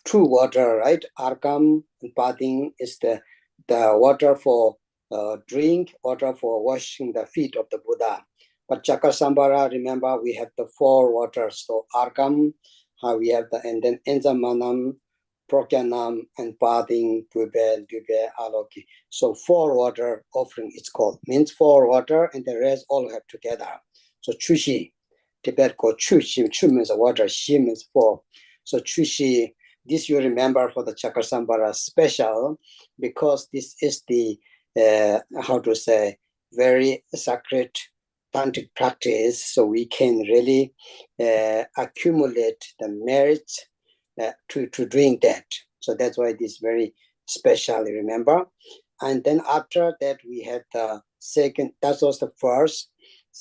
2 water, right? Arkam and Pading is the water for drink, water for washing the feet of the Buddha. But Chakasambhara, remember, we have the 4 waters. So Arkam, we have the, and then Enzamanam, Prokyanam, and Pading, Dube, Aloki. So 4 water offering it's called. Means 4 water and the rest all have together. So Chushi, Tibet called Chushi. Chu means water, Shi means 4. So Chushi, this you remember for the Chakasambhara special, because this is the, how to say, very sacred tantric practice. So we can really accumulate the merit to doing that. So that's why this very special, remember. And then after that we had the second, that was the first.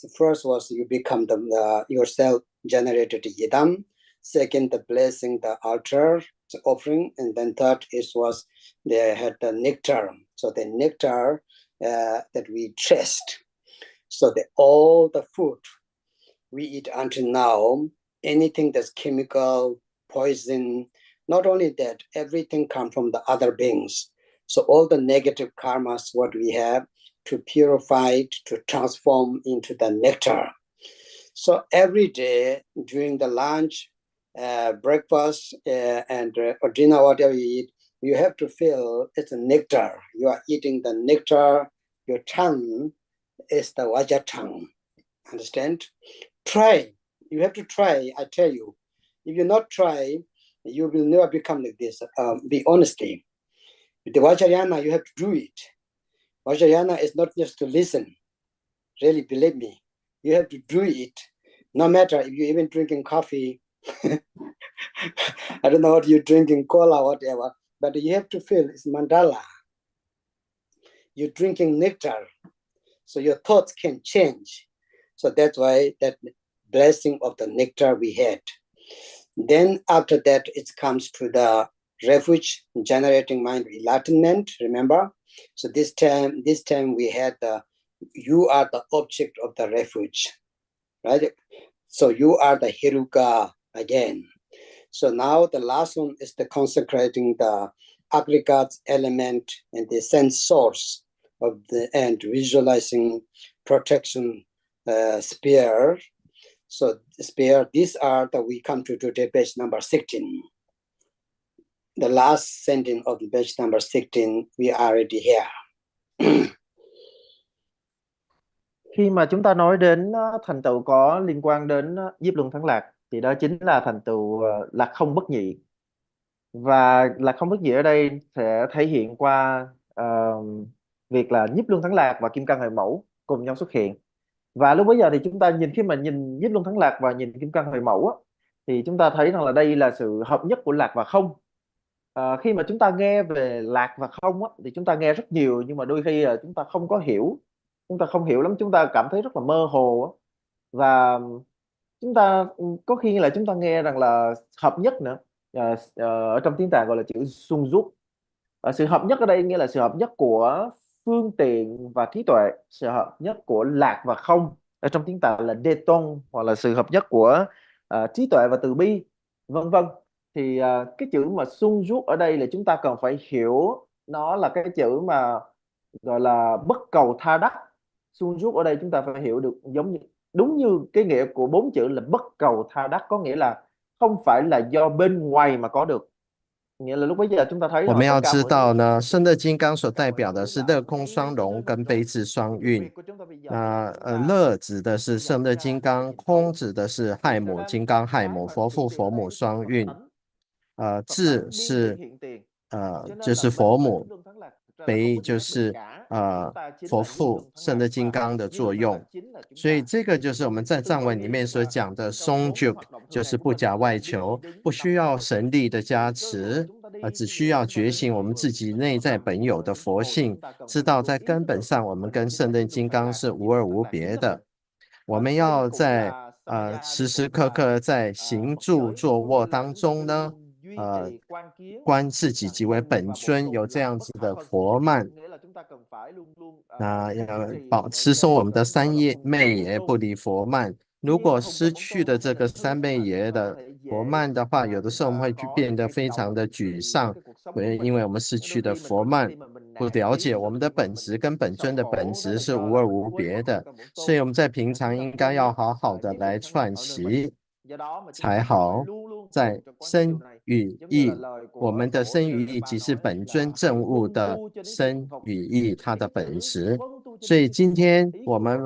The first was you become the yourself generated yidam. Second, the blessing, the altar, the offering. And then third was they had the nectar. So the nectar that we traced. So all the food we eat until now, anything that's chemical, poison, not only that, everything comes from the other beings. So all the negative karmas, what we have, to purify it, to transform into the nectar. So every day during the lunch, breakfast, and or dinner, whatever you eat, you have to feel it's a nectar. You are eating the nectar. Your tongue is the Vajra tongue. Understand? Try. You have to try, I tell you. If you not try, you will never become like this. Be honestly. With the Vajrayana, you have to do it. Vajrayana is not just to listen. Really, believe me. You have to do it. No matter if you're even drinking coffee, I don't know what you're drinking, cola, whatever, but you have to feel it's mandala. You're drinking nectar, so your thoughts can change. So that's why that blessing of the nectar we had. Then after that, it comes to the refuge generating mind enlightenment, remember? So this time we had you are the object of the refuge, right? So you are the Hiruka again. So now the last one is the consecrating the aggregates element and the sense source of the and visualizing protection sphere. So sphere, these are the, we come to today page number 16. The last sentence of the page number 16, we are already here. Khi mà chúng ta nói đến thành tựu có liên quan đến nhiếp luân thắng lạc thì đó chính là thành tựu lạc không bất nhị. Và lạc không bất nhị ở đây sẽ thể hiện qua việc là nhiếp luân thắng lạc và kim cang huệ mẫu cùng nhau xuất hiện. Và lúc bấy giờ thì chúng ta khi mà nhìn nhiếp luân thắng lạc và nhìn kim cang huệ mẫu á, thì chúng ta thấy rằng là đây là sự hợp nhất của lạc và không. Khi mà chúng ta nghe về lạc và không á, thì chúng ta nghe rất nhiều, nhưng mà đôi khi là chúng ta không không hiểu lắm, chúng ta cảm thấy rất là mơ hồ á. Và chúng ta có khi là chúng ta nghe rằng là hợp nhất nữa. Ở trong tiếng Tạng gọi là chữ Sunjuk. Sự hợp nhất ở đây nghĩa là sự hợp nhất của phương tiện và trí tuệ, sự hợp nhất của lạc và không. Ở trong tiếng Tạng là Deton, hoặc là sự hợp nhất của trí tuệ và từ bi, vân vân. Thì cái chữ mà Sunjuk ở đây là chúng ta cần phải hiểu nó là cái chữ mà gọi là bất cầu tha đắc. Sunjuk ở đây chúng ta phải hiểu được đúng như cái nghĩa của 4 chữ là bất cầu tha đắc, có nghĩa là không phải là do bên ngoài mà có được. Nghĩa là lúc bây giờ chúng ta thấy 我们要知道呢，圣乐金刚所代表的是乐空双融跟悲智双运。乐指的是圣乐金刚，空指的是亥母金刚亥母佛父佛母双运。智是就是佛母，悲就是佛父圣乐金刚的作用。所以这个就是我们在藏文里面所讲的松juk，就是不假外求，不需要神力的加持，只需要觉醒我们自己内在本有的佛性，知道在根本上我们跟圣灯金刚是无二无别的。我们要在时时刻刻在行住坐卧当中呢，观自己即为本尊，有这样子的佛慢。那要保持守我们的三昧耶，不离佛慢。如果失去了这个三昧耶的佛慢的话，有的时候我们会变得非常的沮丧，因为我们失去了佛慢，不了解我们的本质跟本尊的本质是无二无别的，所以我们在平常应该要好好的来串习才好。在身语意，我们的身语意即是本尊正悟的身语意它的本质。所以今天我们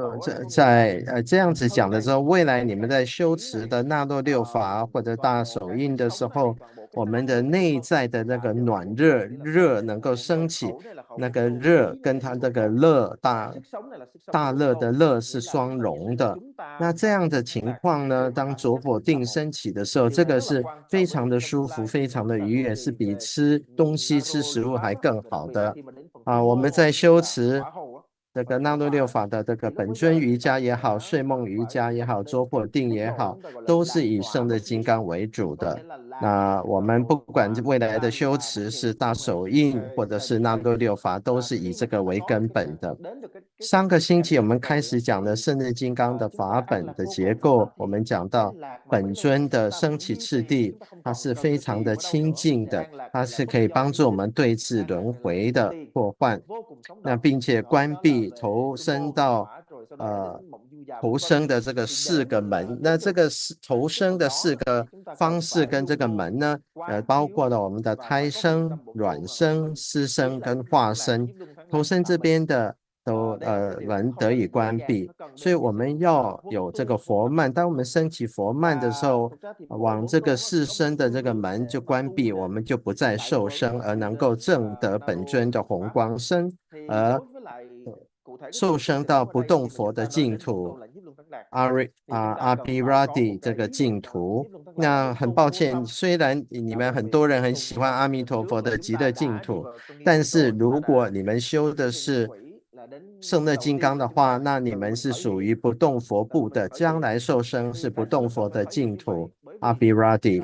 在这样子讲的时候，未来你们在修持的那洛六法或者大手印的时候，我们的内在的那个暖热能够升起，那个热跟它这个乐大乐的乐是双融的。那这样的情况呢，当着火定升起的时候，这个是非常的舒服，非常的愉悦，是比吃东西吃食物还更好的。我们在修持这个那洛六法的这个本尊瑜伽也好，睡梦瑜伽也好，着火定也好，都是以圣的金刚为主的。那我们不管未来的修持是大手印或者是那洛六法，都是以这个为根本的。上个星期我们开始讲的圣日金刚的法本的结构，我们讲到本尊的升起次第，它是非常的清净的，它是可以帮助我们对治轮回的破坏，那并且关闭投生到投生的这个4个门。那这个投生的4个方式跟这个门呢，包括了我们的胎生、卵生、湿生跟化生。投生这边的都门得以关闭，所以我们要有这个佛慢。当我们升起佛慢的时候，往这个世生的这个门就关闭，我们就不再受生，而能够证得本尊的红光身，而受生到不动佛的净土阿毗拉地这个净土。那很抱歉，虽然你们很多人很喜欢阿弥陀佛的极乐净土，但是如果你们修的是圣乐金刚的话，那你们是属于不动佛部的，将来受生是不动佛的净土阿毗拉地。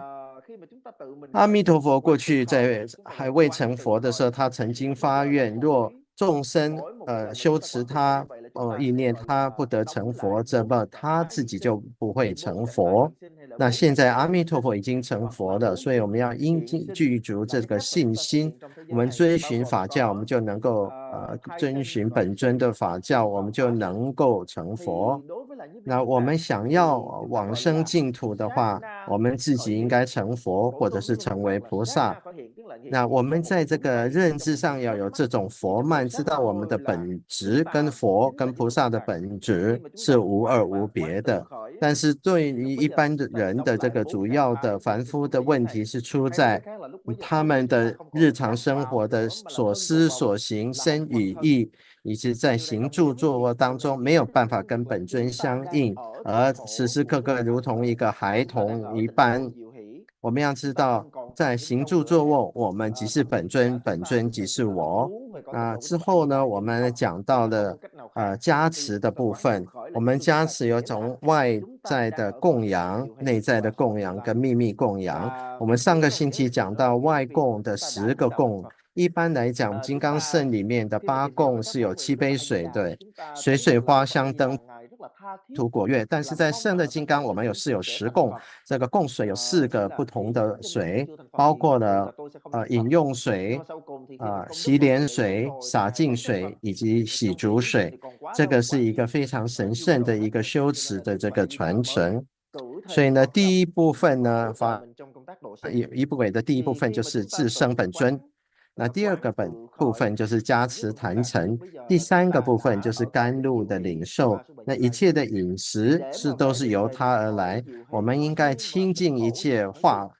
阿弥陀佛过去在还未成佛的时候，他曾经发愿，若众生修持他意念他不得成佛，这么他自己就不会成佛。那现在阿弥陀佛已经成佛了，所以我们要应具足这个信心，我们遵循法教，我们就能够遵循本尊的法教，我们就能够成佛。那我们想要往生净土的话，我们自己应该成佛或者是成为菩萨。那我们在这个认知上要有这种佛慢，知道我们的本质跟佛跟菩萨的本质是无二无别的。但是对于一般的人的这个主要的凡夫的问题是出在他们的日常生活的所思所行身语意，以及在行住坐卧当中没有办法跟本尊相应，而时时刻刻如同一个孩童一般。我们要知道，在行住坐卧，我们即是本尊，本尊即是我。之后呢，我们讲到了加持的部分。我们加持有种外在的供养、内在的供养跟秘密供养。我们上个星期讲到外供的10个供。一般来讲，金刚圣里面的8供是有7杯水，对，水水花香灯土果月。但是在圣的金刚，我们有10供，这个供水有4个不同的水，包括了饮用水、洗脸水、洒净水以及洗足水。这个是一个非常神圣的一个修持的这个传承。所以呢，第一部分呢，仪轨的第一部分就是自升本尊。那第二个部分就是加持坛城，第3个部分就是甘露的领受。那一切的饮食都是由它而来，我们应该清净一切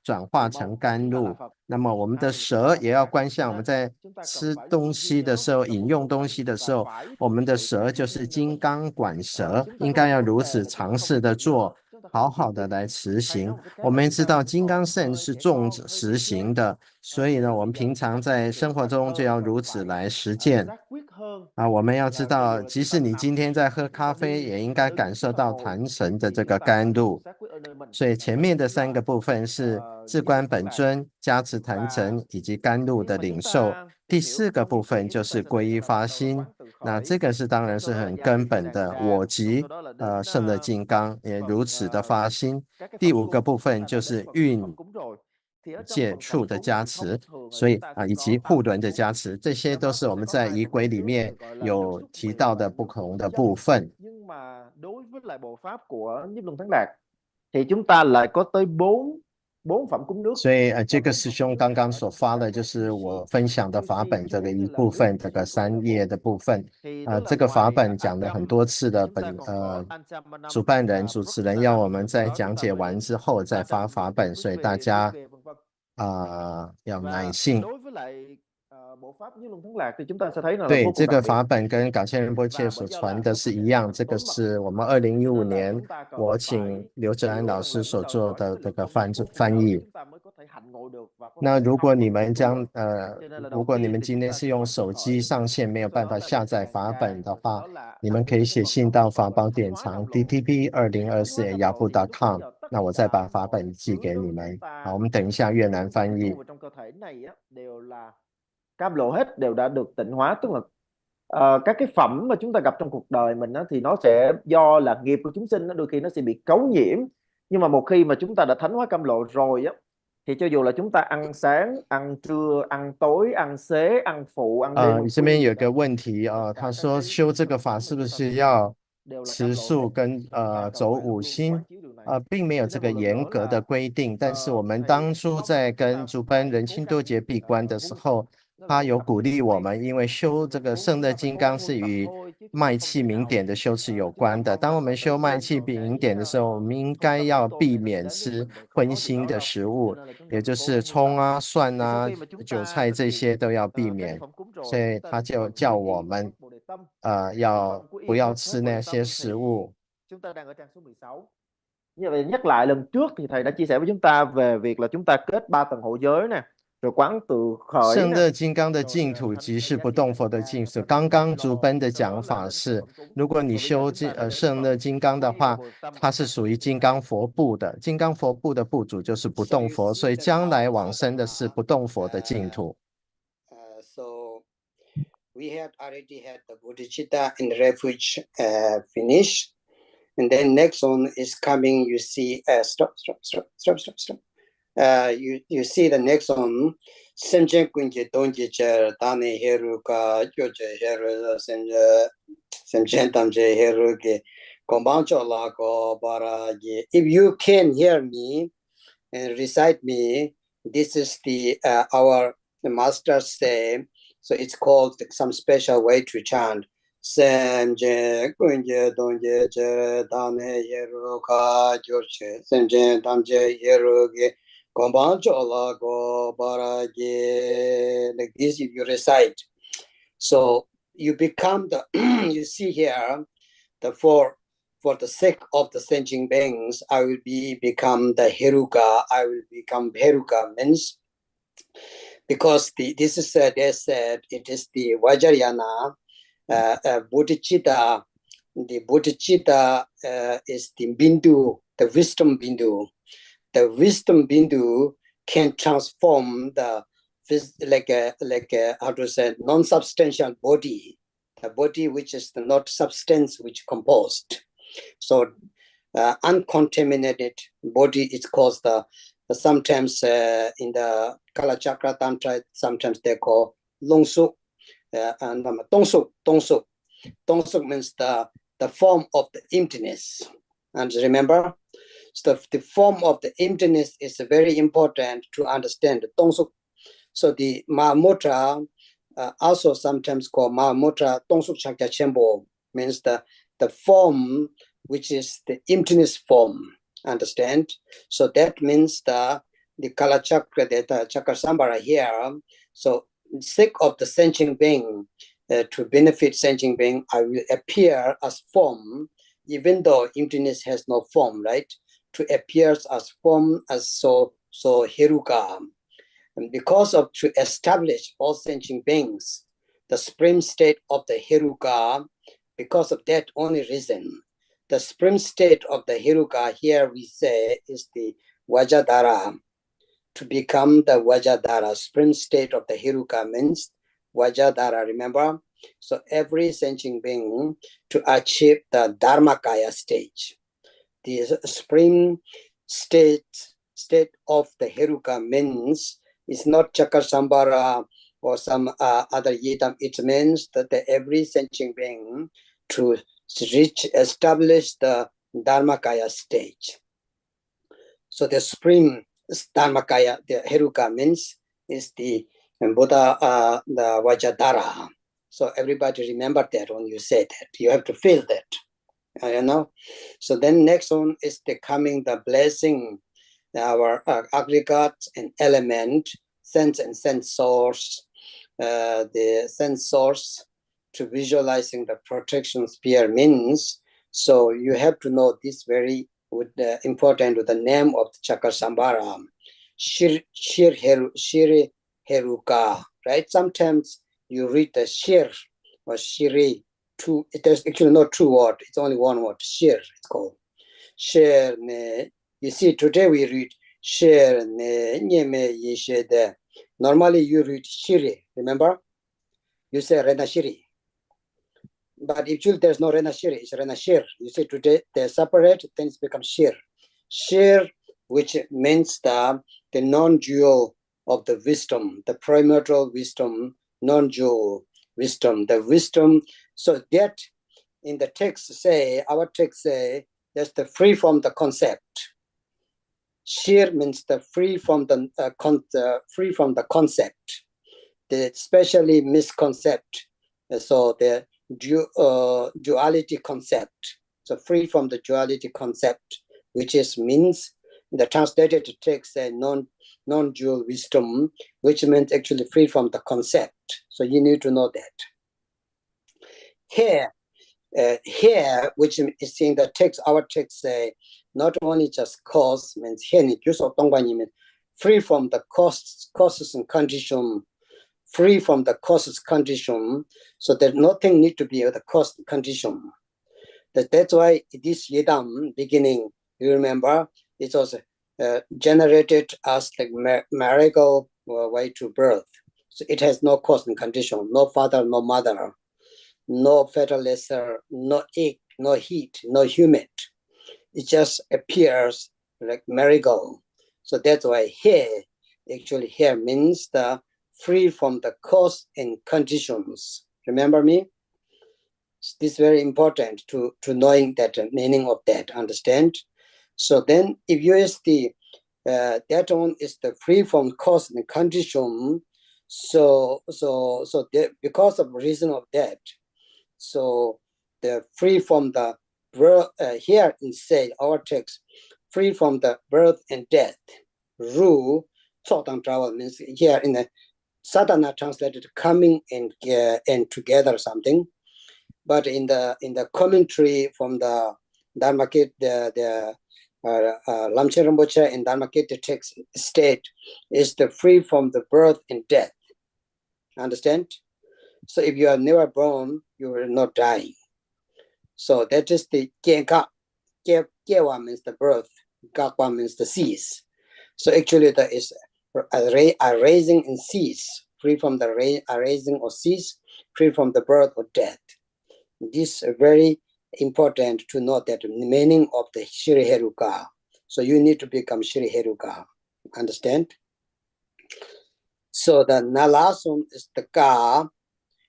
转化成甘露。那么我们的舌也要观想，我们在吃东西的时候、饮用东西的时候，我们的舌就是金刚管舌，应该要如此尝试的做。好好的来持行。我们知道金刚圣是重实行的，所以呢，我们平常在生活中就要如此来实践。我们要知道，即使你今天在喝咖啡，也应该感受到坛神的这个甘露。所以前面的3个部分是至观本尊、加持坛神以及甘露的领受。第4个部分就是皈依发心，那这个是当然是很根本的，我即圣的金刚也如此的发心。第5个部分就是运界处的加持，所以以及护轮的加持，这些都是我们在仪轨里面有提到的不同的部分。Nhưng mà đối với lại bộ pháp của Nhiếp Luân Thắng Đạt thì chúng ta lại có tới 4phẩm cúng nước。所以这个师兄刚刚所发的就是我分享的法本这个一部分，这个3页的部分。这个法本讲了很多次的主办人、主持人要我们在讲解完之后再发法本，所以大家要耐性。对，这个法本跟冈切仁波切所传的是一样，这个是我们2015年我请刘哲安老师所做的这个翻译。那如果你们今天是用手机上线没有办法下载法本的话，你们可以写信到法宝典藏 ttp2024@yahoo.com， 那我再把法本寄给你们。好，我们等一下越南翻译。cam lộ hết đều đã được tịnh hóa, tức là các cái phẩm mà chúng ta gặp trong cuộc đời mình đó, thì nó sẽ do là nghiệp của chúng sinh, nó đôi khi nó sẽ bị cấu nhiễm, nhưng mà một khi mà chúng ta đã thánh hóa cam lộ rồi á, thì cho dù là chúng ta ăn sáng, ăn trưa, ăn tối, ăn xế, ăn phụ, ăn đêm。这边有个问题他说修这个法是不是要持素跟走5心？并没有这个严格的规定，但是我们当初在跟主办人清多杰闭关的时候，他有鼓励我们，因为修这个圣乐金刚是与脉气明点的修持有关的。当我们修脉气明点的时候，我们应该要避免吃荤腥的食物，也就是葱啊、蒜啊、韭菜这些都要避免。所以他就叫我们不要吃那些食物。Như vậy nhắc lại lần trước thì thầy đã chia sẻ với chúng ta về việc là chúng ta kết 3 tầng hộ giới nè, rồi quán từ khởi。圣乐金刚的净土即是不动佛的净土。刚刚竹奔的讲法是，如果你修圣乐金刚的话，它是属于金刚佛部的，金刚佛部的部主就是不动佛，所以将来往生的是不动佛的净土。So we had already had the bodhicitta and refuge finish, and then next one is coming. You see, stop. You see the next one. Semchen kunje donje cher dane heru ka joje heru semchen tamje heru ke kombancho la ko bara ye. If you can hear me and recite me, this is the our masters say. So it's called some special way to chant. Semchen kunje donje cher dane heru ka joje semchen tamje heru ke. Like this, if you recite, so you become the you see here the for the sake of the sentient beings, I will become the Heruka. I will become Heruka means because this is they said it is the Vajrayana bodhicitta. The bodhicitta is the bindu, the wisdom bindu. The wisdom bindu can transform the like a how to say non-substantial body, the body which is the not substance which composed. So uncontaminated body is called the sometimes in the Kala Chakra Tantra sometimes they call longsuk and tongsuk. Tongsuk means the form of the emptiness. And remember, so the form of the emptiness is very important to understand the tongsuk. So the Mahamudra, also sometimes called Mahamudra Tongsuk Chakya Chenpo, means the form which is the emptiness form. Understand? So that means the Kala Chakra, the Chakra Sambhara here. So sake of the sentient being, to benefit sentient being, I will appear as form, even though emptiness has no form, right? to appear as form as so Heruka. And because of to establish all sentient beings, the supreme state of the Heruka, because of that only reason, the supreme state of the Heruka here we say is the Vajradhara. To become the Vajradhara, supreme state of the Heruka means Vajradhara, remember? So every sentient being to achieve the Dharmakaya stage. The supreme state of the Heruka means it's not Chakasambhara or some other yidam. It means that every sentient being to establish the Dharmakaya stage. So the supreme Dharmakaya, the Heruka means is the Buddha, the Vajradhara. So everybody remember that when you say that. You have to feel that, you know. So then next one is the coming, the blessing, our aggregate and element, sense and sense source, the sense source to visualizing the protection sphere means. So you have to know this very important with the name of the Chakasambhara, Shir Heruka, right? Sometimes you read the Shir or Shiri, two, there's actually not two words, it's only one word, Shir, it's called. Shir, you see, today we read Shir, normally you read Shiri, remember? You say Rena Shiri. But actually there's no Rena Shiri, it's Rena Shir. You see today they're separate, things become Shir. Shir, which means the non-dual of the wisdom, the primordial wisdom, non-dual wisdom, the wisdom. So that in the text say, our text say, that's the free from the concept. Shir means the free from the concept, the especially misconcept. So the duality concept. So free from the duality concept, which is means the translated text say non-dual wisdom, which means actually free from the concept. So you need to know that. Here, which is in the text, our text say not only just cause means here free from the causes and condition, free from the causes condition, so that nothing need to be the cause condition. That's why this yidam beginning, you remember, it was generated as like miracle way to birth. So it has no cause and condition, no father, no mother, no fertilizer, no egg, no heat, no humid. It just appears like miracle. So that's why here, actually here means the free from the cause and conditions. Remember me? This is very important to knowing that meaning of that, understand? So then if you use the, that one is the free from cause and condition. So because of reason of that, so the free from the birth, here in say our text, free from the birth and death. Ru, Tsotang travel means here in the sadhana translated coming and together something, but in the commentary from the Dharmakit, the Lamche Rinpoche in Dharmakit, the text state is the free from the birth and death. Understand? So if you are never born, you will not die. So that is the Genka. Gewa means the birth, Gakwa means the cease. So actually that is a raising and cease, free from the raising or cease, free from the birth or death. This is very important to know that the meaning of the Shri Heruka. So you need to become Shri Heruka. Understand? So the last one is the Ka,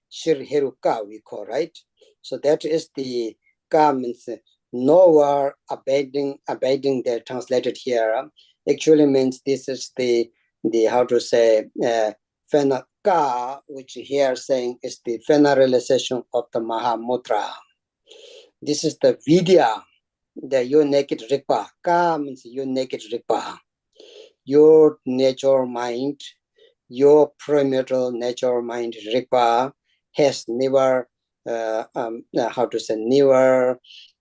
Shri Heruka we call, right? So that is the Ka means nowhere abiding there translated here. Actually means this is the how to say Ka, which here saying is the final realization of the Mahamudra. This is the Vidya, the your naked Rigpa. Ka means your naked Rigpa. Your nature mind, your primordial nature mind Rigpa has never how to say never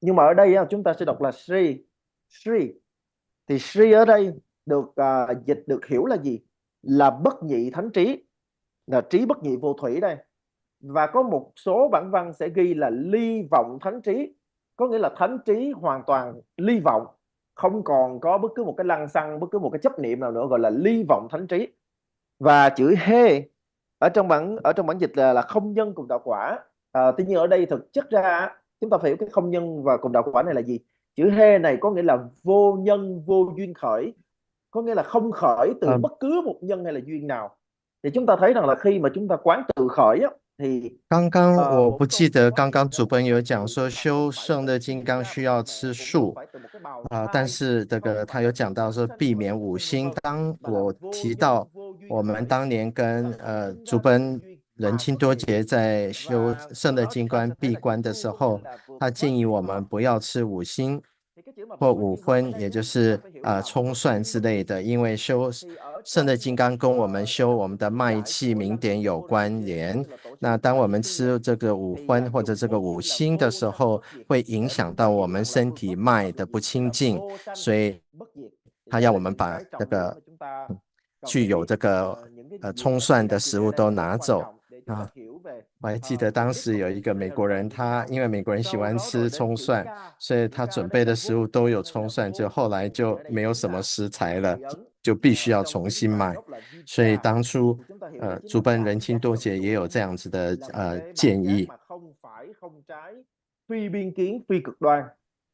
Nhưng mà ở đây chúng ta sẽ đọc là Sri. Thì Sri ở đây được dịch được hiểu là gì? Là bất nhị thánh trí, là trí bất nhị vô thủy đây. Và có một số bản văn sẽ ghi là ly vọng thánh trí, có nghĩa là thánh trí hoàn toàn ly vọng, không còn có bất cứ một cái lăng xăng, bất cứ một cái chấp niệm nào nữa, gọi là ly vọng thánh trí. Và chữ he ở trong bản dịch là không nhân cùng đạo quả. Tuy nhiên ở đây thực chất ra chúng ta phải hiểu cái không nhân và cùng đạo quả này là gì. Chữ he này có nghĩa là vô nhân vô duyên khởi, có nghĩa là không khởi từ bất cứ một nhân hay là duyên nào. Thì chúng ta thấy rằng là khi mà chúng ta quán từ khởi thì 刚刚我不记得，刚刚主本有讲说修圣乐金刚需要吃素但是这个他有讲到说避免五辛。当我提到我们当年跟主本仁钦多杰在修圣乐金刚闭关的时候，他建议我们不要吃五辛。或五荤，也就是葱蒜之类的，因为修圣的金刚跟我们修我们的脉气明点有关联。那当我们吃这个五荤或者这个五辛的时候，会影响到我们身体脉的不清净，所以他要我们把这个具有这个葱蒜的食物都拿走啊。我还记得当时有一个美国人，因为美国人喜欢吃葱蒜，所以他准备的食物都有葱蒜，就后来就没有什么食材了，就必须要重新买。所以当初主办仁亲多杰也有这样子的建议。Phi biên kiến, phi cực đoan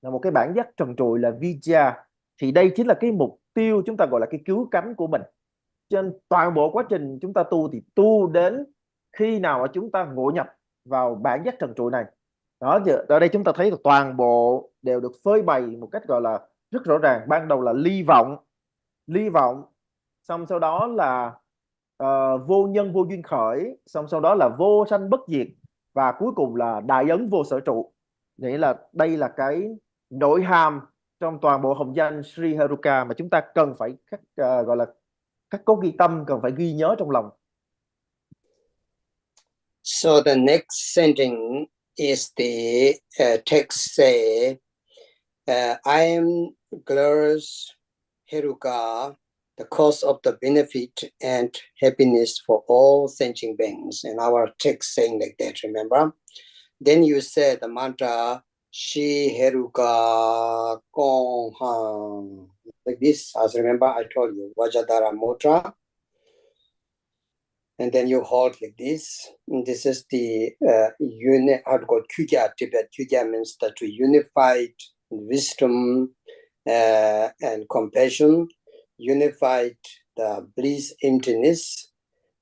là một cái bản giác trần trụi là Vijaya, thì đây chính là cái mục tiêu chúng ta gọi là cái cứu cánh của mình. Trên toàn bộ quá trình chúng ta tu thì tu đến khi nào mà chúng ta ngộ nhập vào bản giác trần trụi này. Đó, ở đây chúng ta thấy là toàn bộ đều được phơi bày một cách gọi là rất rõ ràng. Ban đầu là ly vọng, xong sau đó là vô nhân vô duyên khởi, xong sau đó là vô sanh bất diệt, và cuối cùng là đại ấn vô sở trụ. Nghĩa là đây là cái nội hàm trong toàn bộ hồng danh Sri Heruka mà chúng ta cần phải gọi là các cốt ghi tâm, cần phải ghi nhớ trong lòng. So the next sentence is the text say, I am glorious Heruka, the cause of the benefit and happiness for all sentient beings. And our text saying like that, remember? Then you say the mantra, Shi Heruka Kong Han. Like this, as remember I told you, Vajradhara Mudra. And then you hold like this. And this is the Kyugya, Tibet. Kyugya means that to unified wisdom and compassion, unified the bliss emptiness,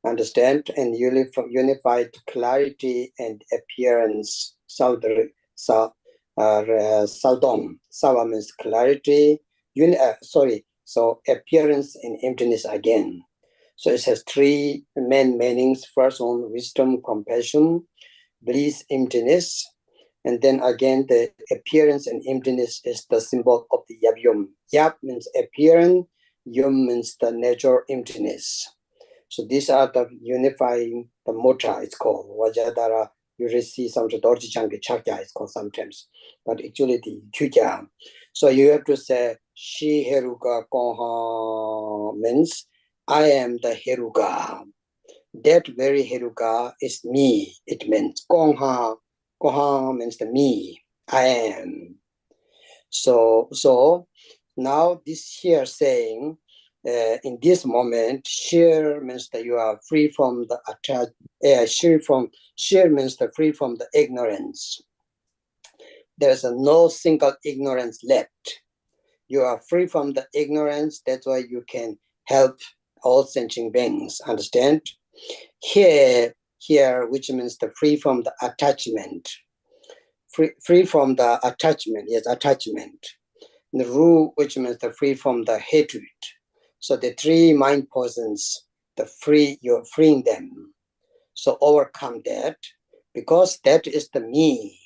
understand, and unified clarity and appearance. Saudom. Sawa means clarity. So appearance and emptiness again. So it has three main meanings. First one, wisdom, compassion, bliss, emptiness. And then again, the appearance and emptiness is the symbol of the Yab-Yum. Yab means appearance, Yum means the nature emptiness. So these are the unifying, the mota it's called. Vajradhara, you will see some Dorji Changi Chakya it's called sometimes. But actually the Kyugya. So you have to say, Shi Heruka Koha means, I am the Heruka. That very Heruka is me. It means Kongha. Kongha means the me. I am. So now this here saying, in this moment, share means that you are free from the attach. Share means the free from the ignorance. There's no single ignorance left. You are free from the ignorance. That's why you can help all sentient beings, understand? Here, which means the free from the attachment. Free from the attachment, yes, attachment. The Ru, which means the free from the hatred. So the three mind poisons, you're freeing them. So overcome that, because that is the me,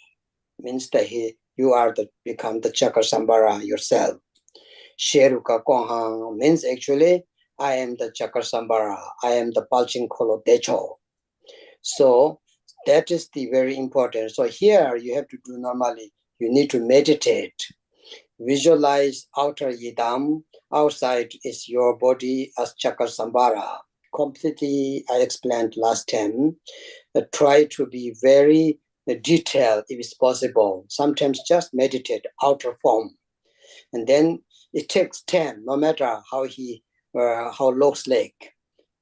means that you are become the Chakra-sambhara yourself. Sheruka Kohang means actually, I am the Chakra-sambhara. I am the Palching Kolo Decho. So that is the very important. So here you have to do normally. You need to meditate. Visualize outer yidam. Outside is your body as Chakra-sambhara. Completely, I explained last time. Try to be very detailed if it's possible. Sometimes just meditate outer form. And then it takes time, no matter how looks like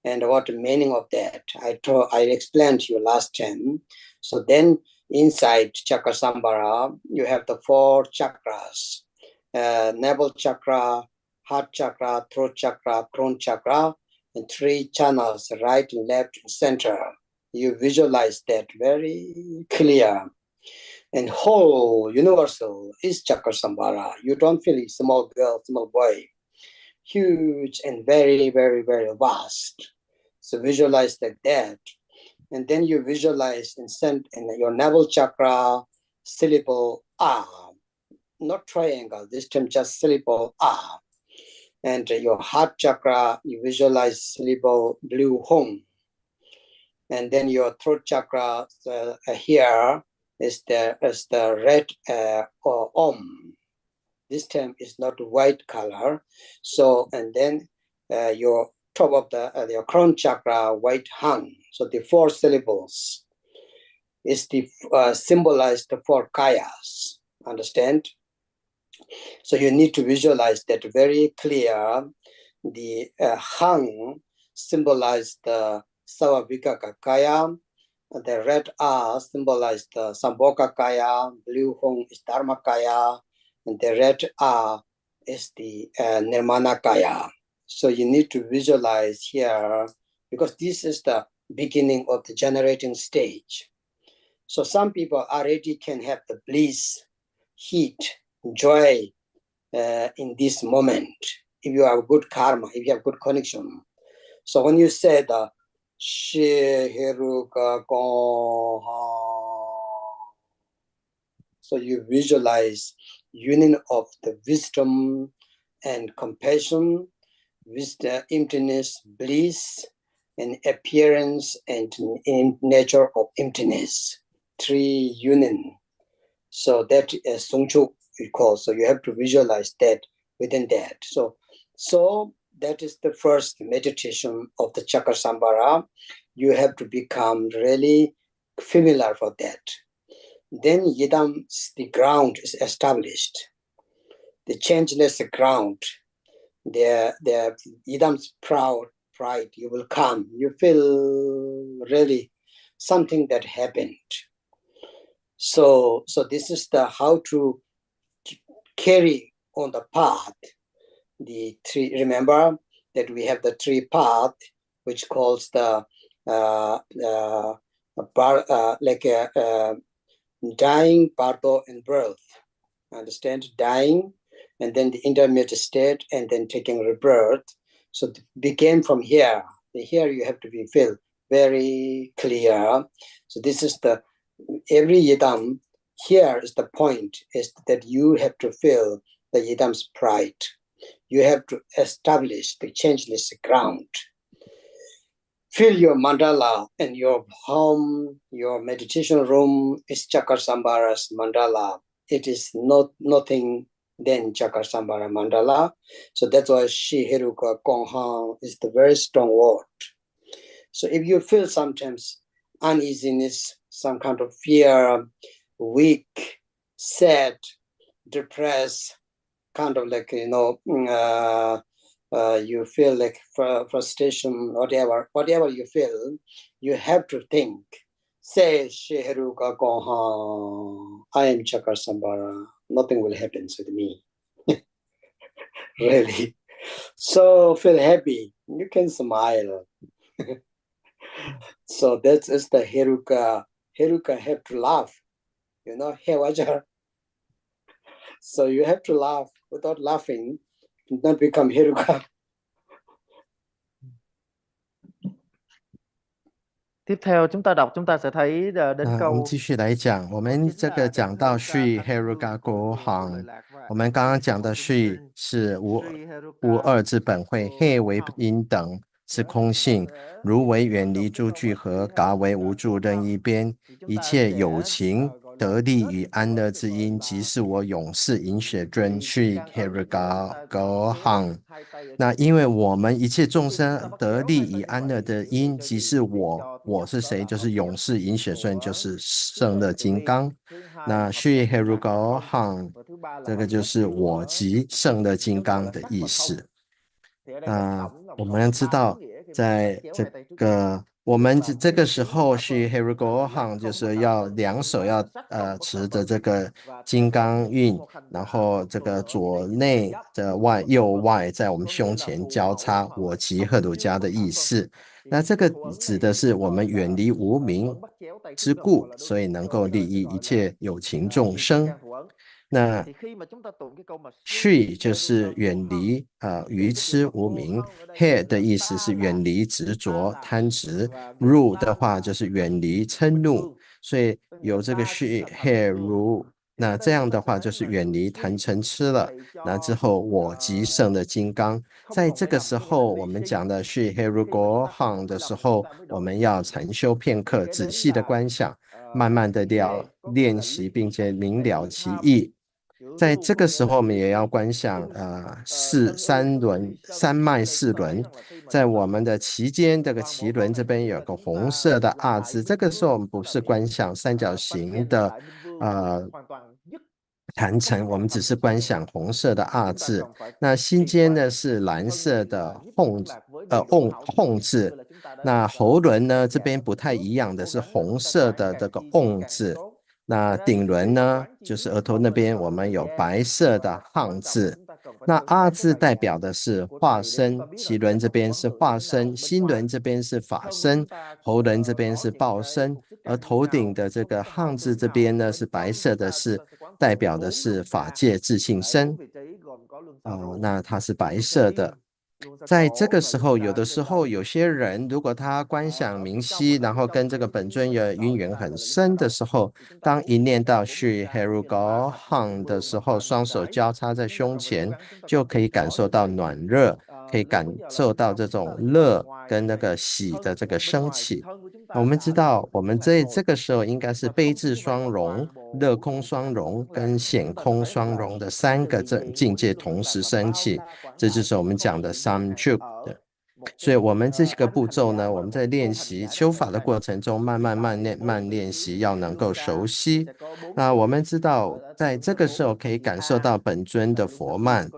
and what the meaning of that. I explained to you last time. So then inside Chakra-sambhara, you have the 4 chakras. Navel chakra, heart chakra, throat chakra, crown chakra, and 3 channels, right, left, center. You visualize that very clear. And whole universal is Chakra-sambhara. You don't feel it, small girl, small boy. Huge and very, very, very vast. So visualize like that. And then you visualize in your navel chakra, syllable A. not triangle, this time just syllable ah. And your heart chakra, you visualize syllable blue home. And then your throat chakra here is the red or om. This time is not white color. So, and then your top of your crown chakra, white hung. So the 4 syllables is the symbolize the 4 kayas. Understand? So you need to visualize that very clear. The hung symbolize the Savavika Kaya, the red R symbolize the Samboka Kaya, blue hung is Dharma Kaya, and the red R is the Nirmana Kaya. So you need to visualize here, because this is the beginning of the generating stage. So some people already can have the bliss, heat, joy in this moment, if you have good karma, if you have good connection. So when you say the Sheheruka Goha, so you visualize union of the wisdom and compassion, with the emptiness, bliss, and appearance and in nature of emptiness. 3 union. So that is Songchu we call. So you have to visualize that within that. So that is the first meditation of the Chakra Sambhara. You have to become really familiar for that. Then Yidam, the ground is established. The changeless ground, the Yidam's pride, you will come. You feel really something that happened. So this is the how to carry on the path. The 3, remember that we have the 3 path, which calls the dying, bardo, and birth. Understand? Dying, and then the intermediate state, and then taking rebirth. So begin from here. Here you have to be feel very clear. So this is the every yidam. Here is the point: is that you have to feel the yidam's pride. You have to establish the changeless ground. Feel your mandala and your home, your meditation room is Chakra Sambhara's mandala. It is nothing than Chakra Sambhara mandala. So that's why Shiheruka Konghan is the very strong word. So if you feel sometimes uneasiness, some kind of fear, weak, sad, depressed, kind of like, you feel like frustration, whatever you feel, you have to think, say, Sheheruka Goha, I am Chakra Sambhara, nothing will happen with me. Really. So feel happy, you can smile. So that is the Heruka. Heruka have to laugh, Hewajar. So you have to laugh. Without laughing, not become Heruka. Tiếp theo chúng ta đọc, chúng ta sẽ thấy đến 我们 câu 继续来讲，我们这个讲到 Sri Heruka Gohang，我们刚刚讲的 Sri 是无二之本慧，He 为因等是空性，如为远离诸聚合，嘎为无助任一边，一切有情得利与安乐之因，即是我永世饮血尊 Sri Heruka Gohang。那因为我们一切众生得利与安乐的因，即是我是谁？就是永世饮血顺，就是胜乐金刚。那 Sri Heruka Hang 这个就是我即胜乐金刚的意思。我们知道，在这个我们这个时候是 Heruka Hang， 就是要两手要持着这个金刚运，然后这个左内的右外在我们胸前交叉，我即赫鲁家的意思。那这个指的是我们远离无明之故，所以能够利益一切有情众生。那 Sri 就是远离愚痴无明， He 的意思是远离执着贪执， Ru 的话就是远离嗔怒，所以有这个 Sri He Ru 那这样的话就是远离贪嗔痴了。那之后我即圣的金刚，在这个时候我们讲的是 Herugo Han 的时候，我们要禅修片刻，仔细的观想，慢慢的练习，并且明了其意。在这个时候，我们也要观想三脉四轮，在我们的脐间这个脐轮这边有个红色的阿字，这个时候我们不是观想三角形的坛城，我们只是观想红色的阿字。那心间呢是蓝色的吽字，那喉轮呢这边不太一样的是红色的这个唵字。那顶轮呢，就是额头那边，我们有白色的汉字。那阿字代表的是化身，脐轮这边是化身，心轮这边是法身，喉轮这边是报身，而头顶的这个汉字这边呢是白色的，是代表的是法界自性身。那它是白色的。在这个时候，有的时候有些人如果他观想明晰，然后跟这个本尊有因缘很深的时候，当一念到是 Herugo Han 的时候，双手交叉在胸前，就可以感受到暖热，可以感受到这种乐跟那个喜的这个升起。我们知道，我们这个时候应该是悲智双融、乐空双融跟显空双融的三个境界同时升起，这就是我们讲的 Samchuk 的。所以我们这个步骤呢，我们在练习修法的过程中，慢练习，要能够熟悉。那我们知道，在这个时候可以感受到本尊的佛曼。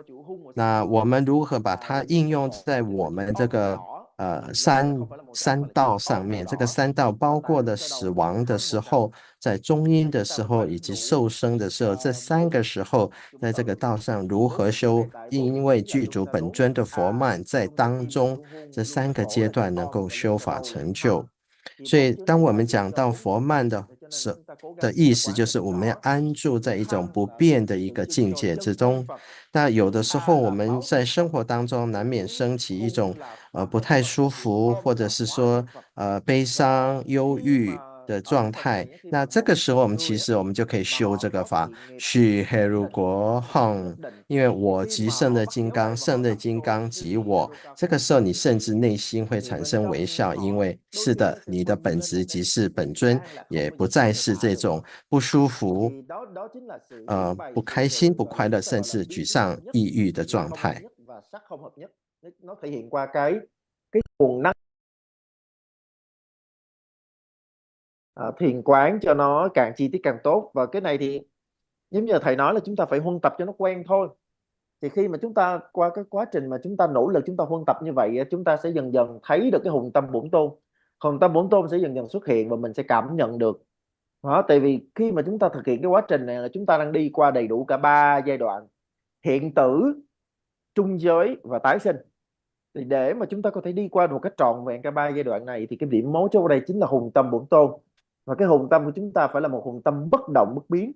那我们如何把它应用在我们这个三道上面？这个三道包括的死亡的时候，在中阴的时候，以及受生的时候，这三个时候，在这个道上如何修？因为具足本尊的佛曼在当中，这三个阶段能够修法成就。所以，当我们讲到佛曼的意思，就是我们要安住在一种不变的一个境界之中。那有的时候我们在生活当中难免升起一种不太舒服，或者是说悲伤、忧郁的状态。那这个时候其实我们就可以修这个法，许黑如国横，因为我即圣的金刚，圣的金刚即我。这个时候你甚至内心会产生微笑，因为是的，你的本质即是本尊，也不再是这种不舒服、不开心、不快乐，甚至沮丧、抑郁的状态。Nó thể hiện qua cái nguồn năng thiền quán cho nó càng chi tiết càng tốt. Và cái này thì giống như thầy nói là chúng ta phải huân tập cho nó quen thôi. Thì khi mà chúng ta qua cái quá trình mà chúng ta nỗ lực, chúng ta huân tập như vậy, chúng ta sẽ dần dần thấy được cái hùng tâm bổn tôn. Hùng tâm bổn tôn sẽ dần dần xuất hiện và mình sẽ cảm nhận được. Đó, tại vì khi mà chúng ta thực hiện cái quá trình này là chúng ta đang đi qua đầy đủ cả ba giai đoạn: hiện tử, trung giới và tái sinh. Thì để mà chúng ta có thể đi qua một cách trọn vẹn cả ba giai đoạn này thì cái điểm mấu chốt ở đây chính là hùng tâm bổn tôn. Và cái hùng tâm của chúng ta phải là một hùng tâm bất động bất biến.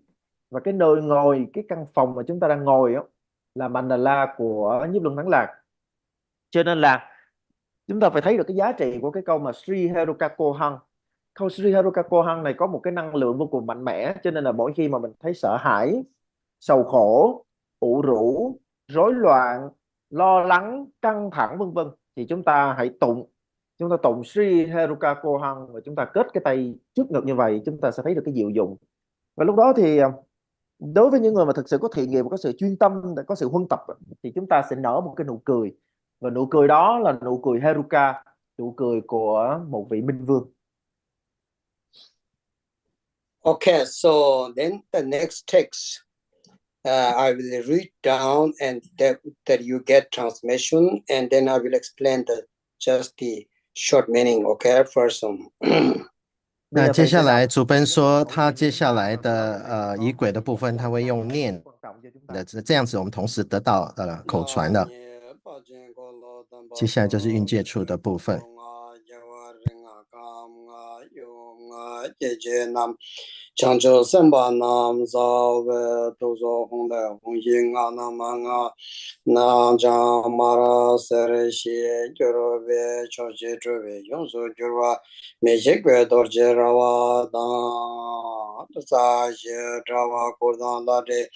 Và cái nơi ngồi, cái căn phòng mà chúng ta đang ngồi đó, là mandala của nhiếp luân thắng lạc. Cho nên là chúng ta phải thấy được cái giá trị của cái câu mà Sri Harukako Hằng. Câu Sri Harukako Hằng này có một cái năng lượng vô cùng mạnh mẽ, cho nên là mỗi khi mà mình thấy sợ hãi, sầu khổ, ủ rũ, rối loạn, lo lắng, căng thẳng vân vân, thì chúng ta hãy tụng Sri Harukako Hằng và chúng ta kết cái tay trước ngực như vậy, chúng ta sẽ thấy được cái diệu dụng. Và lúc đó thì đối với những người mà thực sự có thiện nghiệp và có sự chuyên tâm, có sự huân tập, thì chúng ta sẽ nở một cái nụ cười, và nụ cười đó là nụ cười Heruka, nụ cười của một vị minh vương. Okay, so then the next text I will read down, and that you get transmission, and then I will explain just the short meaning. Okay, first one. 那接下来主奔说他接下来的仪轨的部分他会用念的，这样子我们同时得到口传了。接下来就是运界处的部分。Chancho Samba Nam Zawe Tozo Honda Honginga Namanga Nanja Mara Sereshi Jurove Choji Druve Yonsu Jurwa Mejikwe Dorjerawa Dan Saji Drawa Kurdan Lade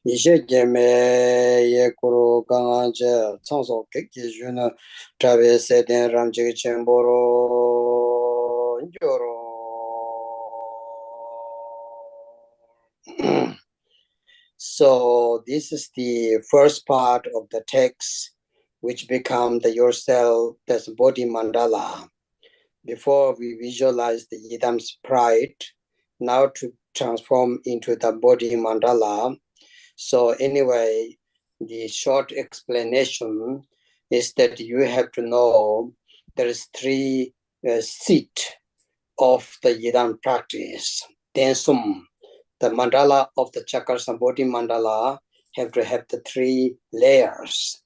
Ishe Geme Yekuru Ganganje Chanso Kiki Juna Trave Seten Ramjik Chemboro Juro. So this is the first part of the text, which become the yourself, that's body mandala. Before we visualize the Yidam's pride, now to transform into the body mandala. So anyway, the short explanation is that you have to know there is three seat of the Yidam practice. Tensum. The mandala of the chakras and body mandala have to have the three layers,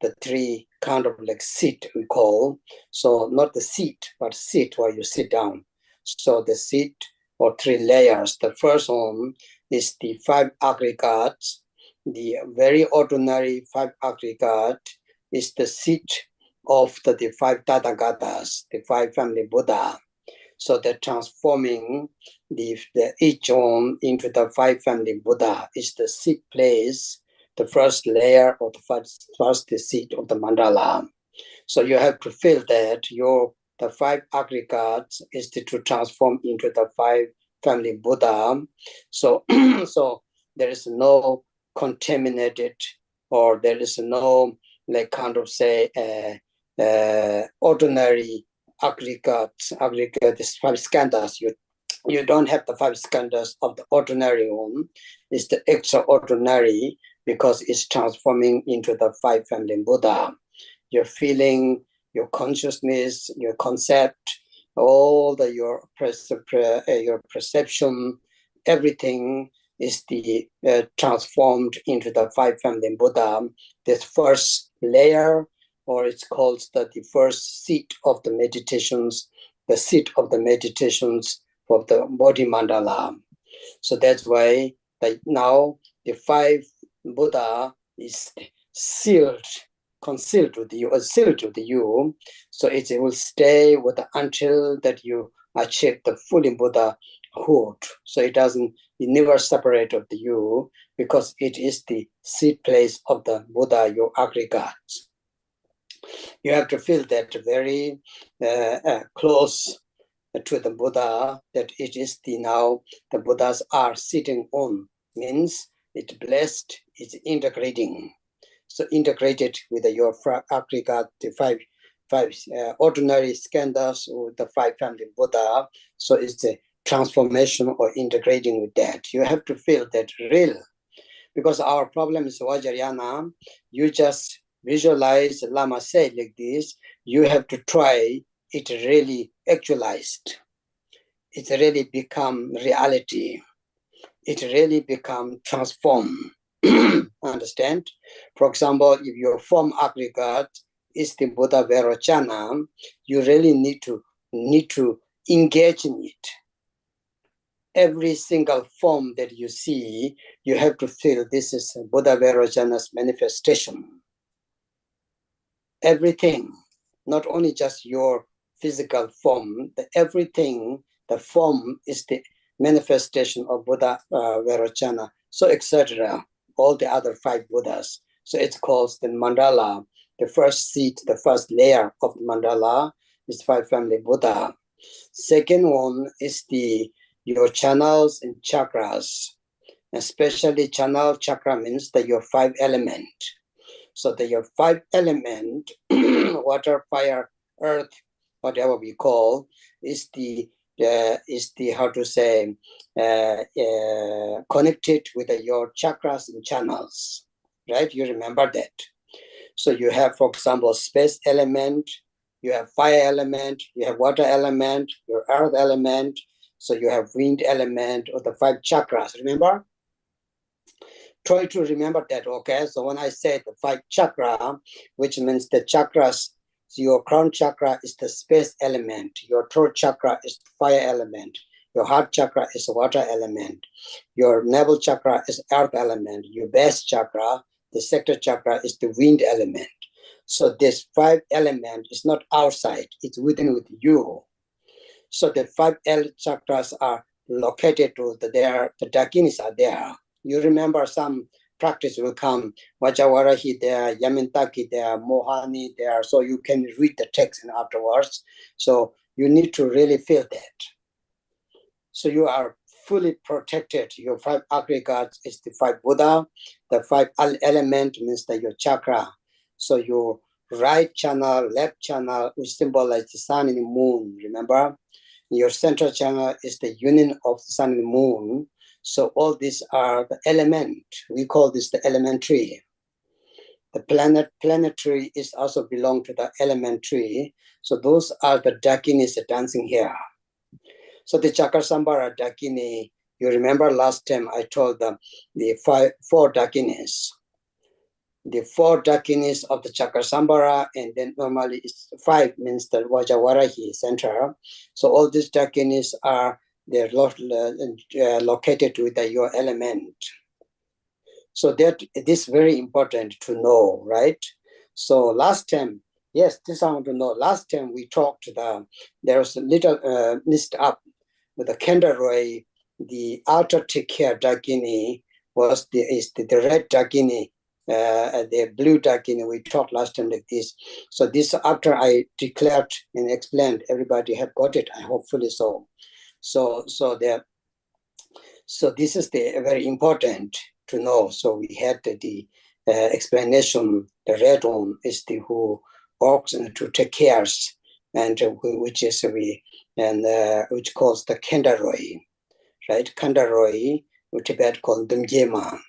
the three kind of like seat we call. So not the seat, but seat where you sit down. So the seat or three layers. The first one is the five aggregates. The very ordinary five aggregate is the seat of the five Tathagatas, the five family Buddha. So they're transforming the each one into the five family Buddha is the seat place, the first layer or the first seat of the mandala. So you have to feel that the five aggregates is to transform into the five family Buddha. So so there is no contaminated, or there is no like kind of say ordinary aggregate, this five skandhas. You don't have the five skandhas of the ordinary one. It's the extraordinary because it's transforming into the five family Buddha. Your feeling, your consciousness, your concept, all your perception, everything is the transformed into the five family Buddha. This first layer, or it's called the first seat of the meditations, the seat of the meditations for the body mandala. So that's why now the five Buddha is concealed with you, or sealed with you. So it will stay with until that you achieve the fully Buddhahood. So it never separate of you, because it is the seat place of the Buddha, your aggregate. You have to feel that very close to the Buddha, that it is now the Buddhas are sitting on, means it's blessed, it's integrating. So integrated with your aggregate, the five ordinary skandhas or the five family Buddha. So it's a transformation or integrating with that. You have to feel that real, because our problem is Vajrayana. You just visualize Lama say like this. You have to try it really actualized. It really become reality. It really become transformed. Understand? For example, if your form aggregate is the Buddha Vairocana, you really need to engage in it. Every single form that you see, you have to feel this is Buddha Vairocana's manifestation. Everything, not only just your physical form, everything, the form is the manifestation of Buddha Vairocana, so etc. All the other five Buddhas. So it's called the mandala. The first seat, the first layer of the mandala is five family Buddha. Second one is your channels and chakras. Especially channel chakra means that your five element. So that your five element, water, fire, earth, whatever we call, is the how to say connected with your chakras and channels, right? You remember that. So you have, for example, space element, you have fire element, you have water element, your earth element, so you have wind element, or the five chakras, remember? Try to remember that, okay? So when I say the five chakra, which means the chakras, so your crown chakra is the space element, your throat chakra is the fire element, Your heart chakra is water element. Your navel chakra is earth element. Your base chakra, the sector chakra, is the wind element. So this 5 element is not outside, it's within with you. So the 5 chakras are located to the dakinis are there. You remember some practice will come, Vajavarahi there, Yamintaki there, Mohani there, so you can read the text and afterwards. So you need to really feel that. So you are fully protected. Your 5 aggregates is the 5 Buddha. The 5 element means that your chakra. So your right channel, left channel, which symbolize the sun and the moon, remember? Your central channel is the union of the sun and the moon. So all these are the element. We call this the elementary. The planetary is also belong to the elementary. So those are the dakinis dancing here. So the Chakra-sambhara dakini, you remember last time I told them the 4 dakinis. The 4 dakinis of the Chakra-sambhara, and then normally it's 5 means the Vajavarahi center. So all these dakinis are they're located with your element. So that it is very important to know, right? So last time, yes, this I want to know. Last time we talked there was a little missed up with the Kendaroi, the outer take care dakini was the red dakini, the blue dakini. We talked last time like this. So this after I declared and explained, everybody have got it. I hopefully so. So this is the very important to know. So we had the explanation. The red one is the who works and to take cares, and which is which calls the Kendaroi, right? Kendaroi, which Tibet called Dumjema.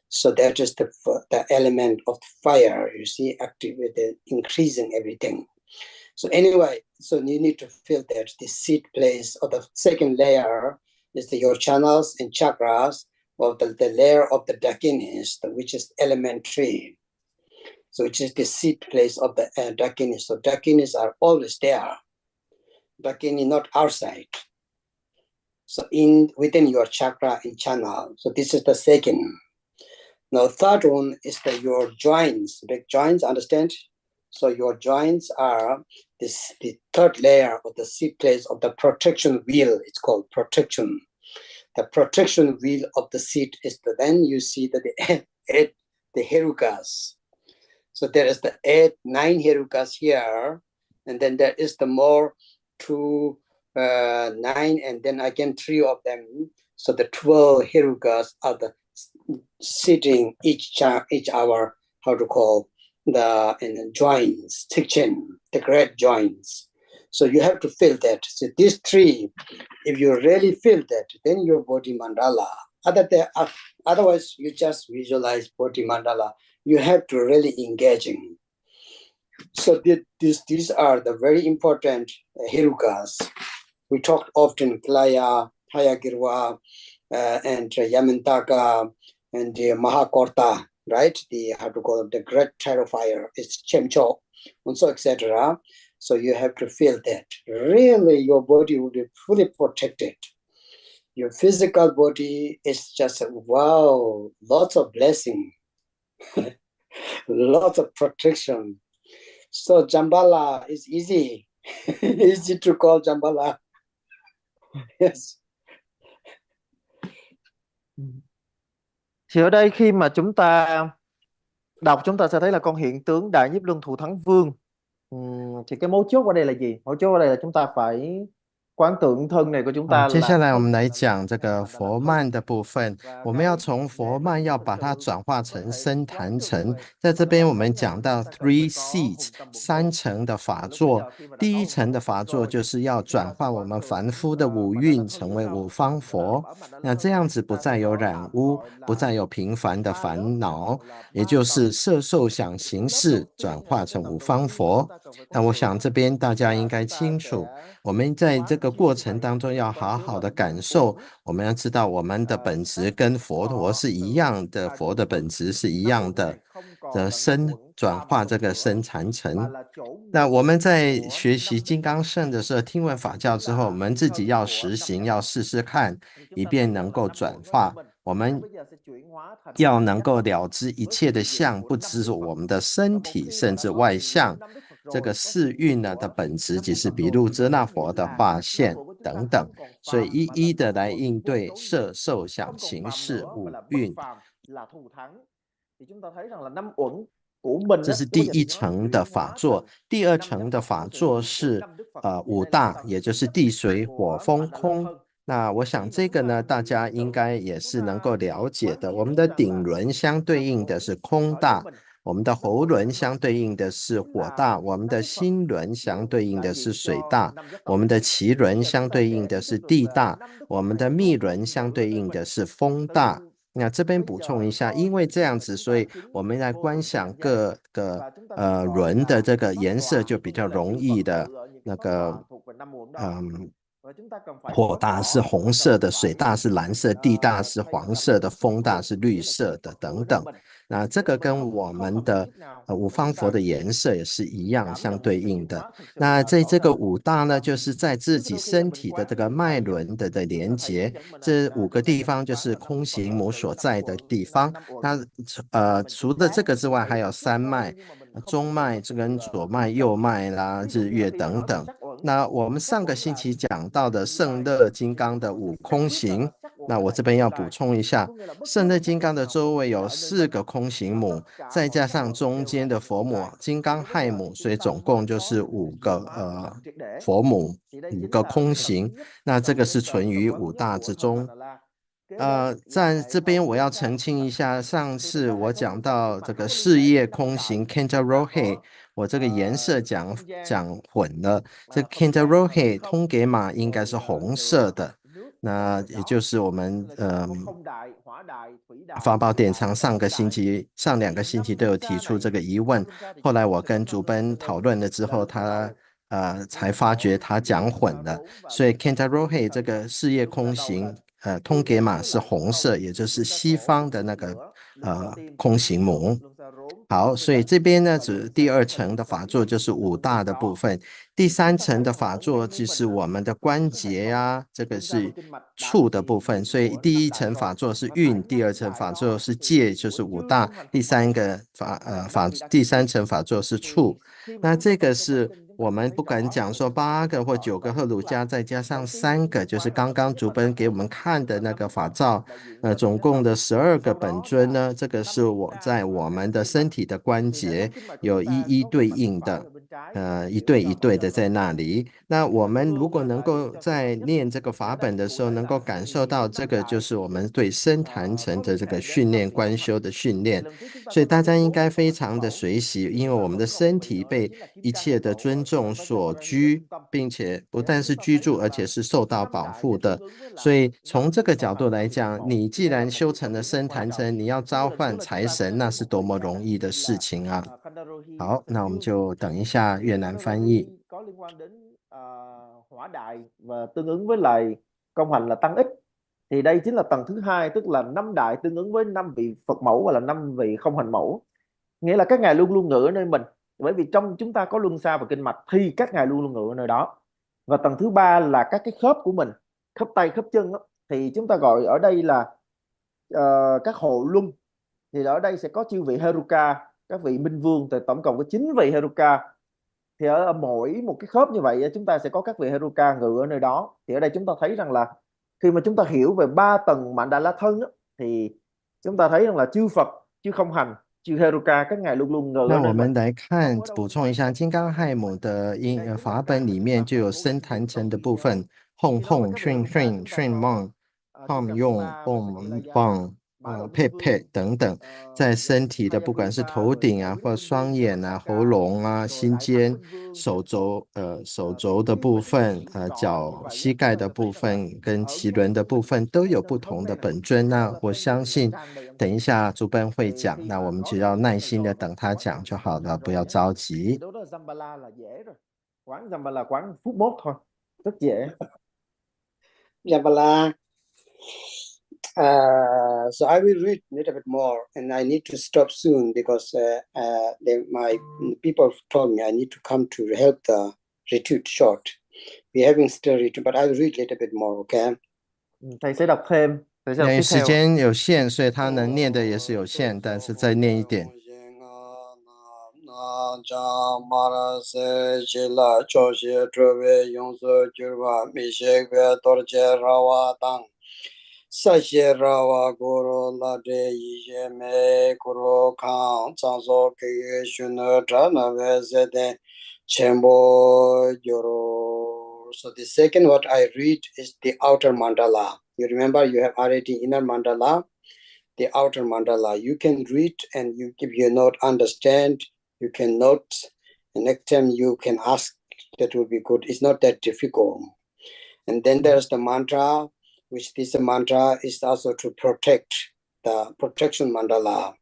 So that is the element of fire. You see, activated, increasing everything. So anyway, so you need to feel that the seed place or the second layer is your channels and chakras, or the layer of the dakinis, which is elementary. So which is the seed place of the dakinis. So dakinis are always there. Dakini not outside. So within your chakra and channel. So this is the second. Now third one is your joints, big joints, understand? So your joints are the third layer of the seed place of the protection wheel. It's called protection. The protection wheel of the seed is then you see that the herukas. So there is the 9 herukas here, and then there is the more 2, 9, and then again 3 of them. So the 12 herukas are the sitting each hour, how to call the joints, section, the great joints. So you have to feel that. So these 3, if you really feel that, then your body mandala. Otherwise, you just visualize body mandala. You have to really engaging. So these are the very important herukas. We talked often Playa, Hayagirwa, and Yamantaka, and the Mahakorta, right? How to call it, the great terrifier, it's Chemcho, and so etc. So you have to feel that. Really, your body will be fully protected. Your physical body is just, wow, lots of blessing, lots of protection. So Jambala is easy, easy to call Jambala. Yes. Thì ở đây khi mà chúng ta đọc, chúng ta sẽ thấy là con hiện tướng Đại Nhiếp Luân Thù Thắng Vương. Thì cái mấu chốt ở đây là gì? Mấu chốt ở đây là chúng ta phải quán tượng thân này của chúng ta 接下来 là 我们来讲这个佛曼的部分，我们要从佛曼要把它转化成僧坛城。在这边我们讲到 three seats 3层的法座，第一层的法座就是要转换我们凡夫的五蕴成为五方佛，那这样子不再有染污，不再有平凡的烦恼，也就是色受想行识转化成五方佛。那我想这边大家应该清楚，我们在这个过程当中要好好的感受，我们要知道我们的本质跟佛陀是一样的，佛的本质是一样的身转化这个身禅城。那我们在学习金刚乘的时候，听闻法教之后，我们自己要实行，要试试看，以便能够转化。我们要能够了知一切的相，不只是我们的身体，甚至外相。这个四蕴呢的本质，即是比如遮那佛的化现等等，所以一一的来应对色受想行识五蕴。这是第一层的法座，第二层的法座是五大，也就是地水火风空。那我想这个呢，大家应该也是能够了解的。我们的顶轮相对应的是空大，我们的喉轮相对应的是火大，我们的心轮相对应的是水大，我们的脐轮相对应的是地大，我们的密轮相对应的是风大。那这边补充一下，因为这样子，所以我们来观想各个轮的这个颜色就比较容易的那个火大是红色的，水大是蓝色，地大是黄色的，风大是绿色的等等。那这个跟我们的五方佛的颜色也是一样相对应的。那在这个五大呢，就是在自己身体的这个脉轮的连接，这五个地方就是空行母所在的地方。那除了这个之外，还有三脉、中脉、这跟左脉、右脉啦、日月等等。那我们上个星期讲到的胜乐金刚的五空行，那我这边要补充一下，胜乐金刚的周围有4个空行母，再加上中间的佛母金刚亥母，所以总共就是5个佛母，5个空行。那这个是存于五大之中。在这边我要澄清一下，上次我讲到这个事业空行 Kenta Rohe， 我这个颜色讲混了。这 Kenta Rohe 通给马应该是红色的，那也就是我们发报典藏上2个星期都有提出这个疑问，后来我跟主奔讨论了之后，他才发觉他讲混了，所以 Kenta Rohe 这个事业空行通给马是红色，也就是西方的那个空行母。好，所以这边呢，第2层的法座就是五大的部分，第3层的法座就是我们的关节呀，这个是触的部分，所以第1层法座是运，第2层法座是界，就是五大，第3层法座是触。那这个是我们不敢讲说8个或9个赫鲁加，再加上3个，就是刚刚主本给我们看的那个法照，总共的12个本尊呢，这个是在我们的身体的关节有一一对应的，一对一对的在那里。那我们如果能够在念这个法本的时候，能够感受到这个就是我们对身坛城的这个训练观修的训练，所以大家应该非常的随喜，因为我们的身体被一切的尊重所居，并且不但是居住，而且是受到保护的。所以从这个角度来讲，你既然修成了身坛城，你要召唤财神，那是多么容易的事情啊！好，那我们就等一下越南翻译。hỏa đại và tương ứng với lại công hành là tăng ích, thì đây chính là tầng thứ 2, tức là 5 đại tương ứng với 5 vị Phật mẫu và là 5 vị không hành mẫu, nghĩa là các ngài luôn luôn ngự ở nơi mình, bởi vì trong chúng ta có luân xa và kinh mạch thì các ngài luôn luôn ngự ở nơi đó. Và tầng thứ 3 là các cái khớp của mình, khớp tay khớp chân đó, thì chúng ta gọi ở đây là các hộ luân, thì ở đây sẽ có chư vị Heruka, các vị minh vương, thì tổng cộng có 9 vị Heruka. Thì ở mỗi một cái khớp như vậy chúng ta sẽ có các vị Heruka ngự ở nơi đó. Thì ở đây chúng ta thấy rằng là khi mà chúng ta hiểu về 3 tầng Mạn Đà La Thân đó, thì chúng ta thấy rằng là chư Phật, chư không hành, chư Heruka các ngài luôn luôn ngự ở 那 nơi 我 mình. 们来看，补充一下，金刚亥母的法本里面就有生坛城的部分，哄哄、训训、训梦、放用、蹦棒、佩佩等等，在身体的不管是头顶啊，或双眼啊、喉咙啊、心尖、手肘的部分，脚膝盖的部分跟脐轮的部分都有不同的本尊。那我相信等一下主本会讲，那我们只要耐心的等他讲就好了，不要着急。 Đối với Zambala là dễ rồi, quán Zambala quán phút mốt thôi. Rất dễ. Jabala. So I will read a little bit more, and I need to stop soon because my people told me I need to come to help the retreat short. We're having still retreat, but I will read a little bit more, okay? Thầy sẽ đọc thêm. Thầy sẽ đọc 因为 tiếp 时 theo. 间有限，所以他能念的也是有限，但是再念一点。Sashirawa Guru Lade Yeme Guru Kang Chanso Kye Shunu Trana Vesede Chembo Yoro. So the second what I read is the outer mandala. You remember you have already inner mandala, the outer mandala. You can read, and you, if you not understand, you can note. And next time you can ask. That will be good. It's not that difficult. And then there's the mantra, which this mantra is also to protect, the protection mandala.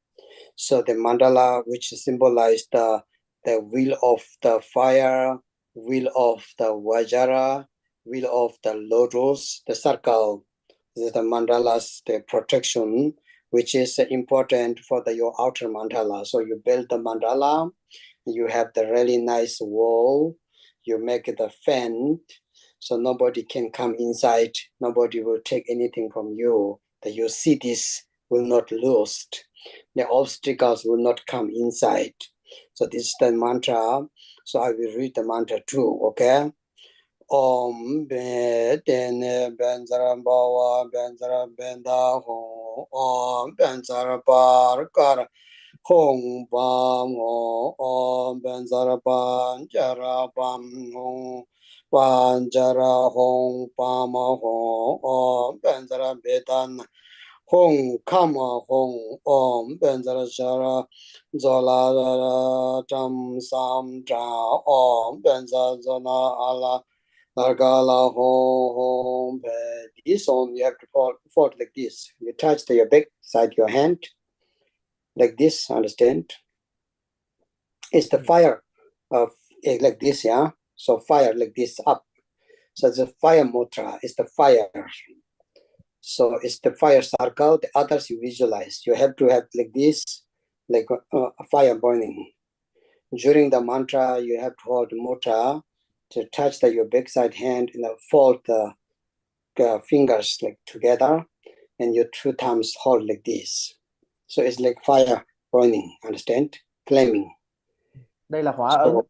So the mandala, which symbolize the wheel of the fire, wheel of the Vajra, wheel of the lotus, the circle, the mandalas, the protection, which is important for your outer mandala. So you build the mandala, you have the really nice wall, you make it a fan, so nobody can come inside, nobody will take anything from you, that your cities will not lose, the obstacles will not come inside. So this is the mantra. So I will read the mantra too, okay? Om Bene Benzara Bawa Benzara Benda Hong Om Benzara Barkar Hong Bam Om Benzara Banjara Bam Hong Banjara Hong Bama Hong Om Benzara Betan Hong Kama Hong Om Benzara Shara Zola Tam Sam Tra Om Benza Zona Allah Nargala Home. This one you have to fold like this. You touch your back side, your hand, like this, understand? It's the fire of like this, yeah? So fire like this up. So it's a fire mantra, it's the fire. So it's the fire circle, the others you visualize. You have to have like this, like a fire burning. During the mantra, you have to hold the mantra to touch your backside hand and fold the fingers like together, and your two thumbs hold like this. So it's like fire burning, understand? Flaming. Đây là hỏa ấn.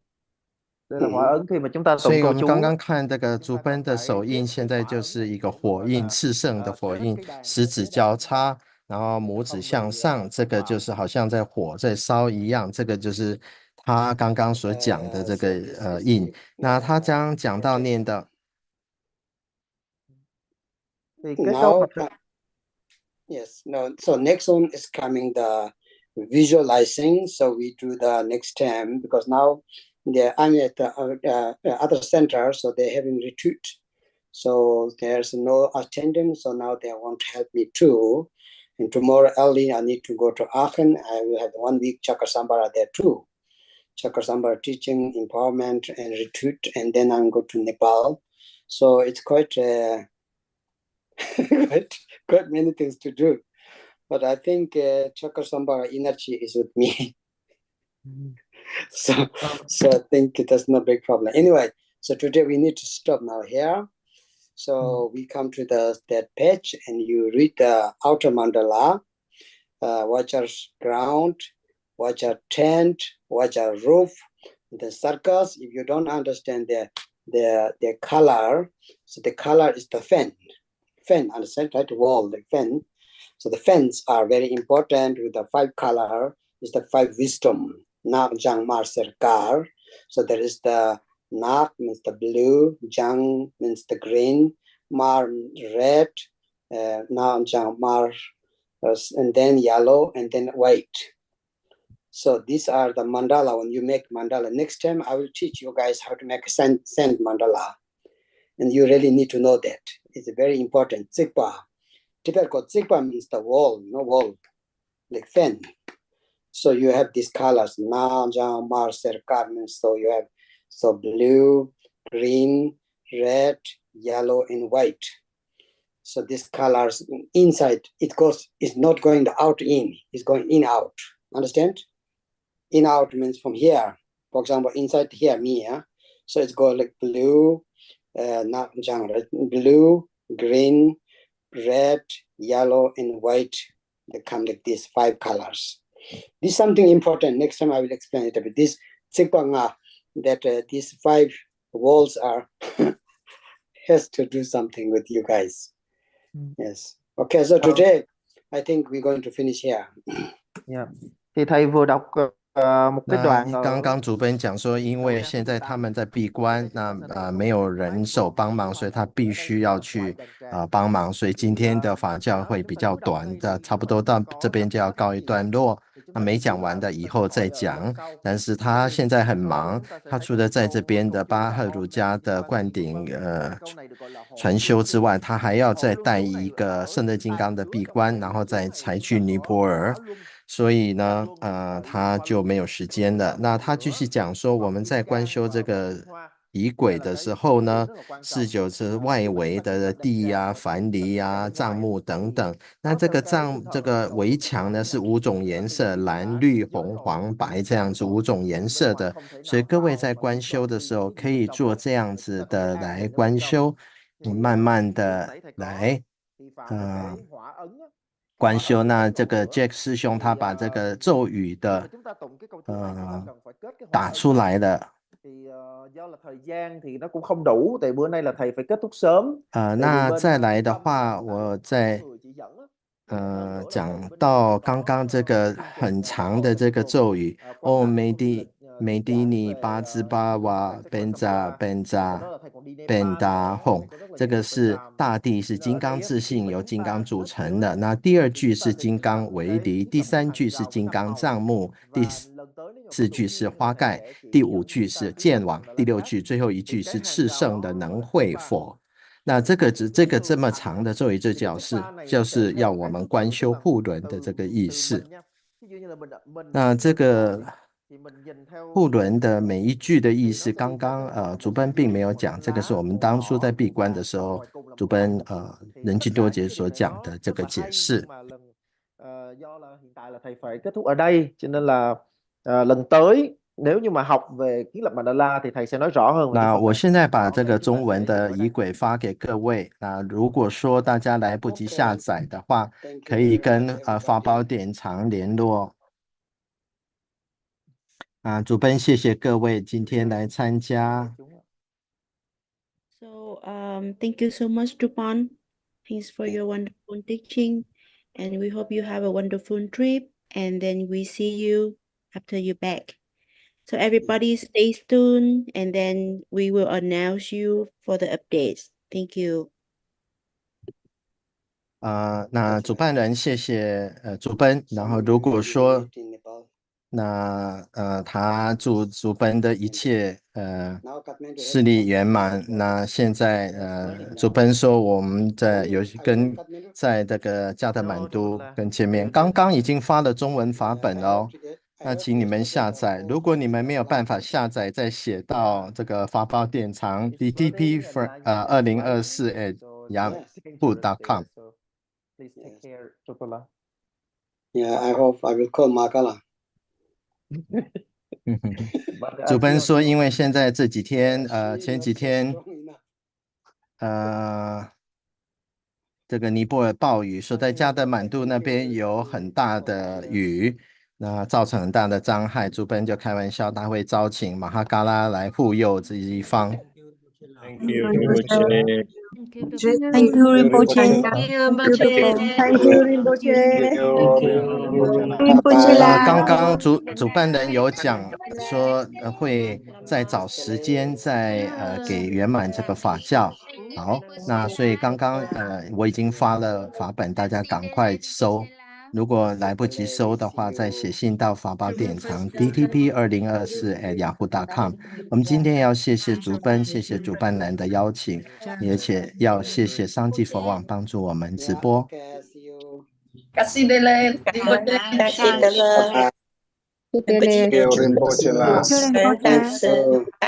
Đây là hỏa ấn khi mà chúng ta 所 tụng 以 câu 我们 chú. 刚刚看这个竹奔的手印，现在就是一个火印，炽盛的火印，十指交叉，然后拇指向上，这个就是好像在火在烧一样，这个就是他刚刚所讲的这个印。那他将讲到念的。Now, yes, no. So next one is coming the visualizing. So we do the next time because now I'm at the other center, so they're having retreat. So there's no attendance. So now they want to help me too. And tomorrow early, I need to go to Aachen. I will have 1 week Chakra there too. Chakra teaching, empowerment, and retreat. And then I'm going to Nepal. So it's quite quite many things to do. But I think Chakra energy is with me. So I think that's no big problem. Anyway, so today we need to stop now here. So we come to that page, and you read the outer mandala, watch our ground, watch our tent, watch our roof, the circles. If you don't understand the color, so the color is the fan, understand, right? Wall, the fan. So the fans are very important. With the 5 color is the 5 wisdom. Nak, Jang, Mar, Serkar. So there is the Nak means the blue, Jang means the green, Mar red, Nak, Jang, Mar, and then yellow, and then white. So these are the mandala. When you make mandala, next time I will teach you guys how to make a sand mandala. And you really need to know that. It's very important. Tsikpa. Typical Tsikpa means the wall, wall, like fan. So you have these colors. Na, Jang, Mar, Serkar means so you have blue, green, red, yellow, and white. So these colors inside, it's not going out in, it's going in out. Understand? In out means from here. For example, inside here, me. So it's go like blue, blue, green, red, yellow, and white. They come like these 5 colors. This is something important. Next time I will explain it a bit. This that these 5 walls are has to do something with you guys. Yes. Okay, so today I think we're going to finish here. Yeah. Thì thầy vừa đọc một cái 那 đoạn 刚刚主本讲说，因为现在他们在闭关，那没有人手帮忙，所以他必须要去帮忙，所以今天的法教会比较短的，差不多到这边就要告一段落。那没讲完的以后再讲，但是他现在很忙，他除了在这边的巴赫儒家的灌顶传修之外，他还要再带一个圣德金刚的闭关，然后再才去尼泊尔。所以呢，他就没有时间了。那他继续讲说，我们在观修这个仪轨的时候呢，就是外围的地啊、樊篱啊、帐幕等等。那这个围墙呢是5种颜色，蓝、绿、红、黄、白这样子5种颜色的。所以各位在观修的时候，可以做这样子的来观修，慢慢的来，观修。那这个 Jack 师兄他把这个咒语的打出来了。do là thời gian thì nó cũng không đủ, tại bữa nay là thầy phải kết thúc sớm. 那再来的话，我再讲到刚刚这个很长的这个咒语，Oh Medini 巴兹巴瓦 Benza Benda Hong， 这个是大地是金刚自性，由金刚组成的。那第2句是金刚为离，第3句是金刚藏目，第4句是花盖，第5句是剑网，第6句最后一句是炽盛的能会佛。那这个这么长的咒语，这就是要我们观修护轮的这个意思。那这个护轮的每一句的意思，刚刚主本并没有讲，这个是我们当初在闭关的时候，主本仁津多杰所讲的这个解释。Do là hiện tại là thầy phải kết thúc ở đây, cho nên là lần tới nếu như mà học về kiến lập Mandala thì thầy sẽ nói rõ hơn. 那我现在把这个中文的仪轨发给各位。那如果说大家来不及下载的话，可以跟法宝典藏联络。主本谢谢各位今天来参加。So thank you so much, Dupan. Thanks for your wonderful teaching, and we hope you have a wonderful trip. And then we see you after you're back. So everybody stay tuned, and then we will announce you for the updates. Thank you. 那主办人谢谢主本，然后如果说那他祝主本的一切势力圆满。那现在主本说我们在这个加德满都跟见面，刚刚已经发了中文法本哦。那请你们下载，如果你们没有办法下载，再写到这个法宝典藏 DTP 2024@yahoo.com。 Please take care, Chokola. Yeah, I hope I will call Makala. 主本说，因为现在这几天前几天这个尼泊尔暴雨，所在加德满都那边有很大的雨，那造成很大的伤害。主本就开玩笑，他会招请马哈嘎拉来护佑这一方。Thank you, Rinpoche. Thank you, Rinpoche. Thank you, Rinpoche. Rinpoche là 刚刚主办人有讲说会再找时间再给圆满这个法教。好，那所以刚刚我已经发了法本，大家赶快收。如果来不及收的话，再写信到法宝典藏 DTP2024@yahoo.com。我们今天要谢谢主本，谢谢主办人的邀请，而且要谢谢商济佛网帮助我们直播。Kasih Dele. Thank you, Rinpoche la. Rinpoche.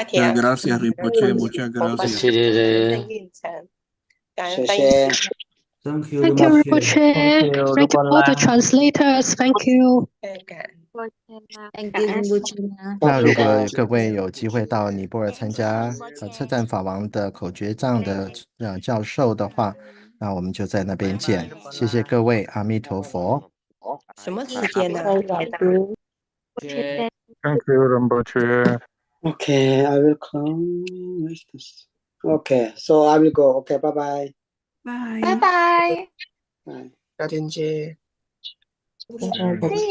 Muchas gracias, Rinpoche. Muchas gracias. 谢谢。 Thank you, Thank you, Rinpoche. Rinpoche. Thank you all the translators. Thank you. Thank you, Rinpoche. 那如果各位有机会到尼泊尔参加车站法王的口诀杖的教授的话，那我们就在那边见。谢谢各位，阿弥陀佛。什么时间呢？ Thank you, Rinpoche. Okay, I will close this. Okay, so I will go. Okay, bye bye. Bye bye. Bye. 再见。 See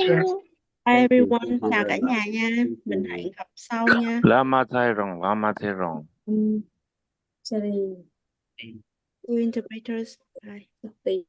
you. Bye everyone, chào cả nhà nha. Mình hẹn gặp sau nha. Lama Thai Rong, Lama Thai Rong. See you interpreters. Bye.